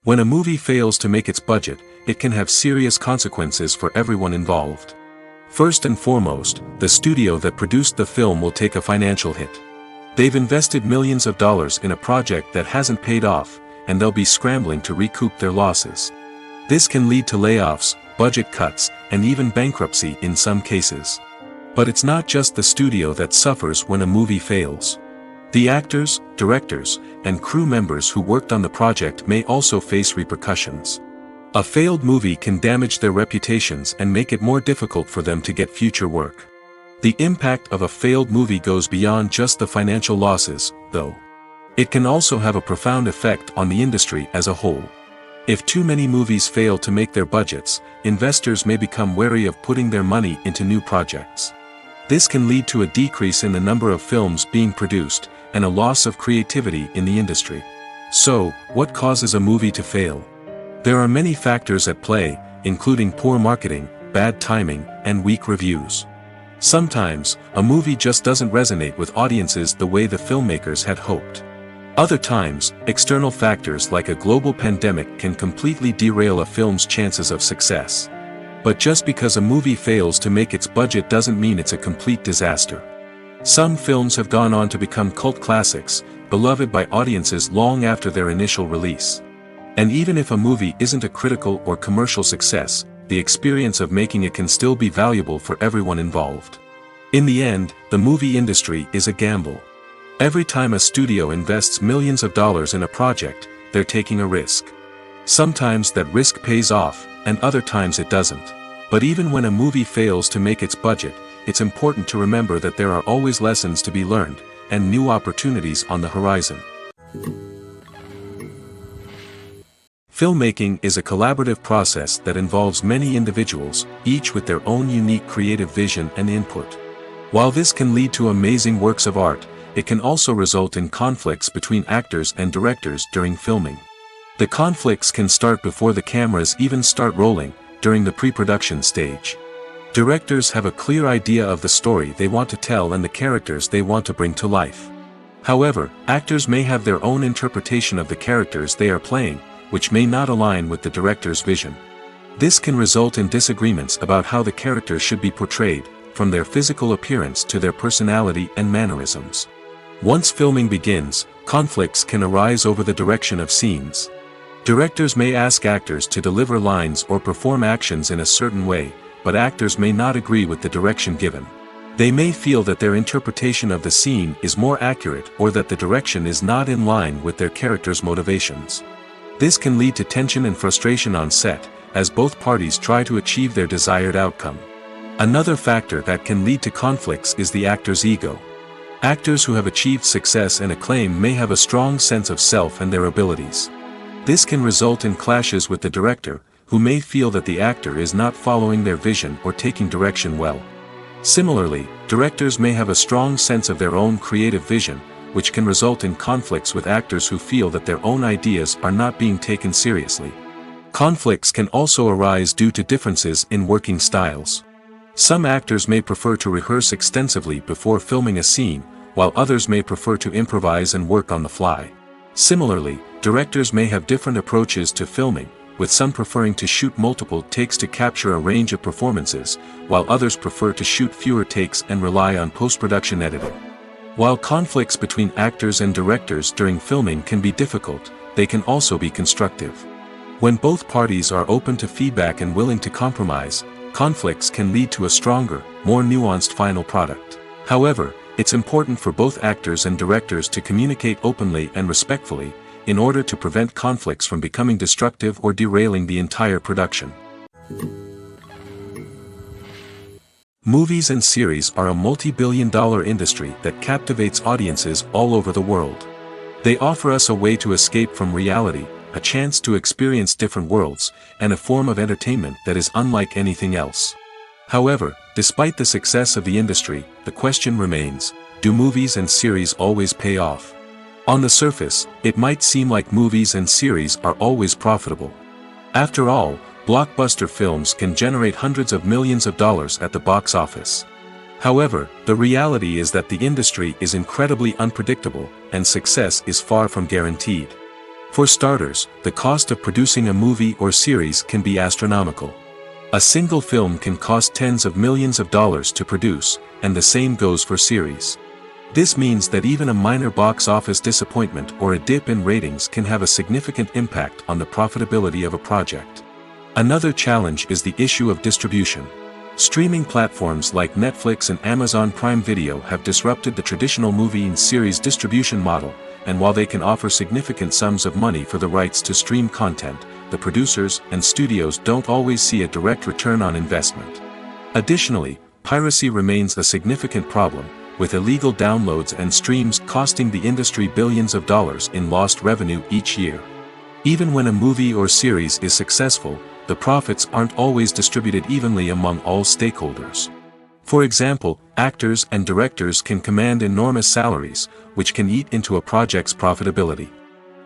When a movie fails to make its budget, it can have serious consequences for everyone involved. First and foremost, the studio that produced the film will take a financial hit. They've invested millions of dollars in a project that hasn't paid off, and they'll be scrambling to recoup their losses. This can lead to layoffs, budget cuts, and even bankruptcy in some cases. But it's not just the studio that suffers when a movie fails. The actors, directors, and crew members who worked on the project may also face repercussions. A failed movie can damage their reputations and make it more difficult for them to get future work. The impact of a failed movie goes beyond just the financial losses, though. It can also have a profound effect on the industry as a whole. If too many movies fail to make their budgets, investors may become wary of putting their money into new projects. This can lead to a decrease in the number of films being produced, and a loss of creativity in the industry. So, what causes a movie to fail? There are many factors at play, including poor marketing, bad timing, and weak reviews. Sometimes, a movie just doesn't resonate with audiences the way the filmmakers had hoped. Other times, external factors like a global pandemic can completely derail a film's chances of success. But just because a movie fails to make its budget doesn't mean it's a complete disaster. Some films have gone on to become cult classics, beloved by audiences long after their initial release. And even if a movie isn't a critical or commercial success, the experience of making it can still be valuable for everyone involved. In the end, the movie industry is a gamble. Every time a studio invests millions of dollars in a project, they're taking a risk. Sometimes that risk pays off, and other times it doesn't. But even when a movie fails to make its budget, it's important to remember that there are always lessons to be learned, and new opportunities on the horizon. Filmmaking is a collaborative process that involves many individuals, each with their own unique creative vision and input. While this can lead to amazing works of art, it can also result in conflicts between actors and directors during filming. The conflicts can start before the cameras even start rolling, during the pre-production stage. Directors have a clear idea of the story they want to tell and the characters they want to bring to life. However, actors may have their own interpretation of the characters they are playing, which may not align with the director's vision. This can result in disagreements about how the characters should be portrayed, from their physical appearance to their personality and mannerisms. Once filming begins, conflicts can arise over the direction of scenes. Directors may ask actors to deliver lines or perform actions in a certain way, but actors may not agree with the direction given. They may feel that their interpretation of the scene is more accurate or that the direction is not in line with their character's motivations. This can lead to tension and frustration on set, as both parties try to achieve their desired outcome. Another factor that can lead to conflicts is the actor's ego. Actors who have achieved success and acclaim may have a strong sense of self and their abilities. This can result in clashes with the director, who may feel that the actor is not following their vision or taking direction well. Similarly, directors may have a strong sense of their own creative vision, which can result in conflicts with actors who feel that their own ideas are not being taken seriously. Conflicts can also arise due to differences in working styles. Some actors may prefer to rehearse extensively before filming a scene, while others may prefer to improvise and work on the fly. Similarly, directors may have different approaches to filming, with some preferring to shoot multiple takes to capture a range of performances, while others prefer to shoot fewer takes and rely on post-production editing. While conflicts between actors and directors during filming can be difficult, they can also be constructive. When both parties are open to feedback and willing to compromise, conflicts can lead to a stronger, more nuanced final product. However, it's important for both actors and directors to communicate openly and respectfully, in order to prevent conflicts from becoming destructive or derailing the entire production. Movies and series are a multi-billion-dollar industry that captivates audiences all over the world. They offer us a way to escape from reality, a chance to experience different worlds, and a form of entertainment that is unlike anything else. However, despite the success of the industry, the question remains, do movies and series always pay off? On the surface, it might seem like movies and series are always profitable. After all, blockbuster films can generate hundreds of millions of dollars at the box office. However, the reality is that the industry is incredibly unpredictable, and success is far from guaranteed. For starters, the cost of producing a movie or series can be astronomical. A single film can cost tens of millions of dollars to produce, and the same goes for series. This means that even a minor box office disappointment or a dip in ratings can have a significant impact on the profitability of a project. Another challenge is the issue of distribution. Streaming platforms like Netflix and Amazon Prime Video have disrupted the traditional movie and series distribution model, and while they can offer significant sums of money for the rights to stream content, the producers and studios don't always see a direct return on investment. Additionally, piracy remains a significant problem, with illegal downloads and streams costing the industry billions of dollars in lost revenue each year. Even when a movie or series is successful, the profits aren't always distributed evenly among all stakeholders. For example, actors and directors can command enormous salaries, which can eat into a project's profitability.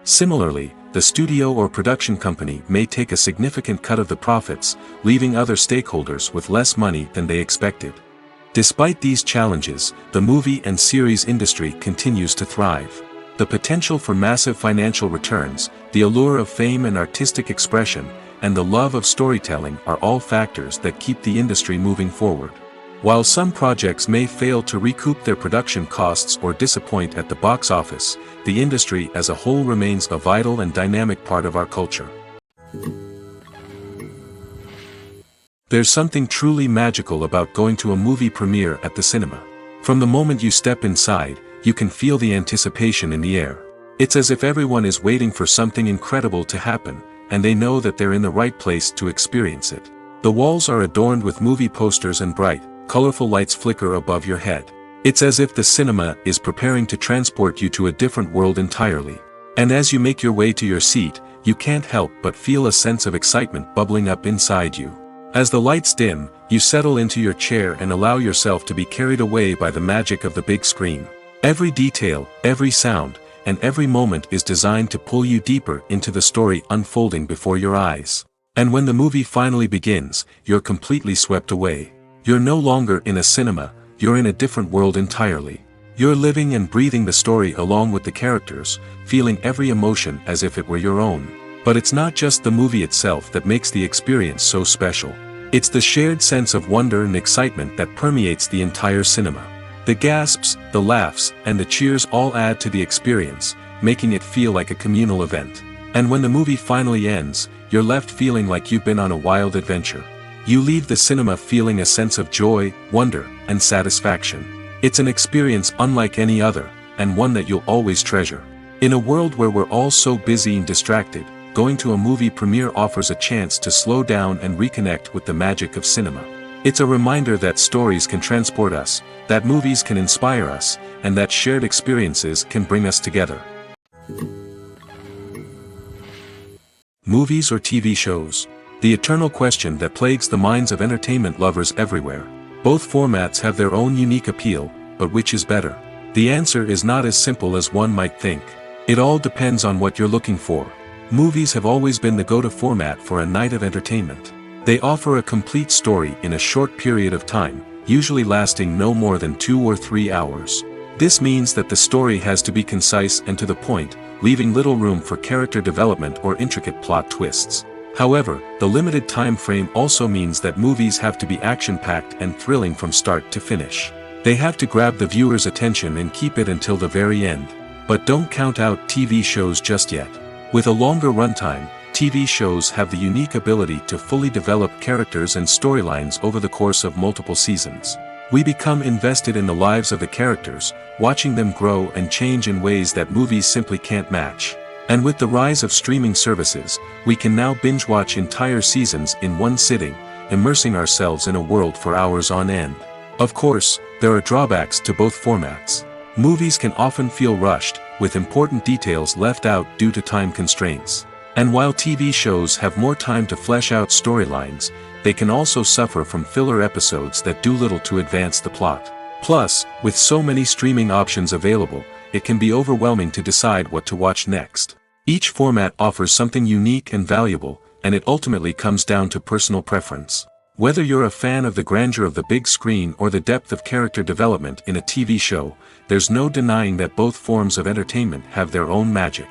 Similarly, the studio or production company may take a significant cut of the profits, leaving other stakeholders with less money than they expected. Despite these challenges, the movie and series industry continues to thrive. The potential for massive financial returns, the allure of fame and artistic expression, and the love of storytelling are all factors that keep the industry moving forward. While some projects may fail to recoup their production costs or disappoint at the box office, the industry as a whole remains a vital and dynamic part of our culture. There's something truly magical about going to a movie premiere at the cinema. From the moment you step inside, you can feel the anticipation in the air. It's as if everyone is waiting for something incredible to happen, and they know that they're in the right place to experience it. The walls are adorned with movie posters and bright, colorful lights flicker above your head. It's as if the cinema is preparing to transport you to a different world entirely. And as you make your way to your seat, you can't help but feel a sense of excitement bubbling up inside you. As the lights dim, you settle into your chair and allow yourself to be carried away by the magic of the big screen. Every detail, every sound, and every moment is designed to pull you deeper into the story unfolding before your eyes. And when the movie finally begins, you're completely swept away. You're no longer in a cinema, you're in a different world entirely. You're living and breathing the story along with the characters, feeling every emotion as if it were your own. But it's not just the movie itself that makes the experience so special. It's the shared sense of wonder and excitement that permeates the entire cinema. The gasps, the laughs, and the cheers all add to the experience, making it feel like a communal event. And when the movie finally ends, you're left feeling like you've been on a wild adventure. You leave the cinema feeling a sense of joy, wonder, and satisfaction. It's an experience unlike any other, and one that you'll always treasure. In a world where we're all so busy and distracted, going to a movie premiere offers a chance to slow down and reconnect with the magic of cinema. It's a reminder that stories can transport us, that movies can inspire us, and that shared experiences can bring us together. Movies or TV shows? The eternal question that plagues the minds of entertainment lovers everywhere. Both formats have their own unique appeal, but which is better? The answer is not as simple as one might think. It all depends on what you're looking for. Movies have always been the go-to format for a night of entertainment. They offer a complete story in a short period of time, usually lasting no more than 2 or 3 hours. This means that the story has to be concise and to the point, leaving little room for character development or intricate plot twists. However, the limited time frame also means that movies have to be action-packed and thrilling from start to finish. They have to grab the viewer's attention and keep it until the very end. But don't count out TV shows just yet. With a longer runtime, TV shows have the unique ability to fully develop characters and storylines over the course of multiple seasons. We become invested in the lives of the characters, watching them grow and change in ways that movies simply can't match. And with the rise of streaming services, we can now binge-watch entire seasons in one sitting, immersing ourselves in a world for hours on end. Of course, there are drawbacks to both formats. Movies can often feel rushed, with important details left out due to time constraints. And while TV shows have more time to flesh out storylines, they can also suffer from filler episodes that do little to advance the plot. Plus, with so many streaming options available, it can be overwhelming to decide what to watch next. Each format offers something unique and valuable, and it ultimately comes down to personal preference. Whether you're a fan of the grandeur of the big screen or the depth of character development in a TV show, there's no denying that both forms of entertainment have their own magic.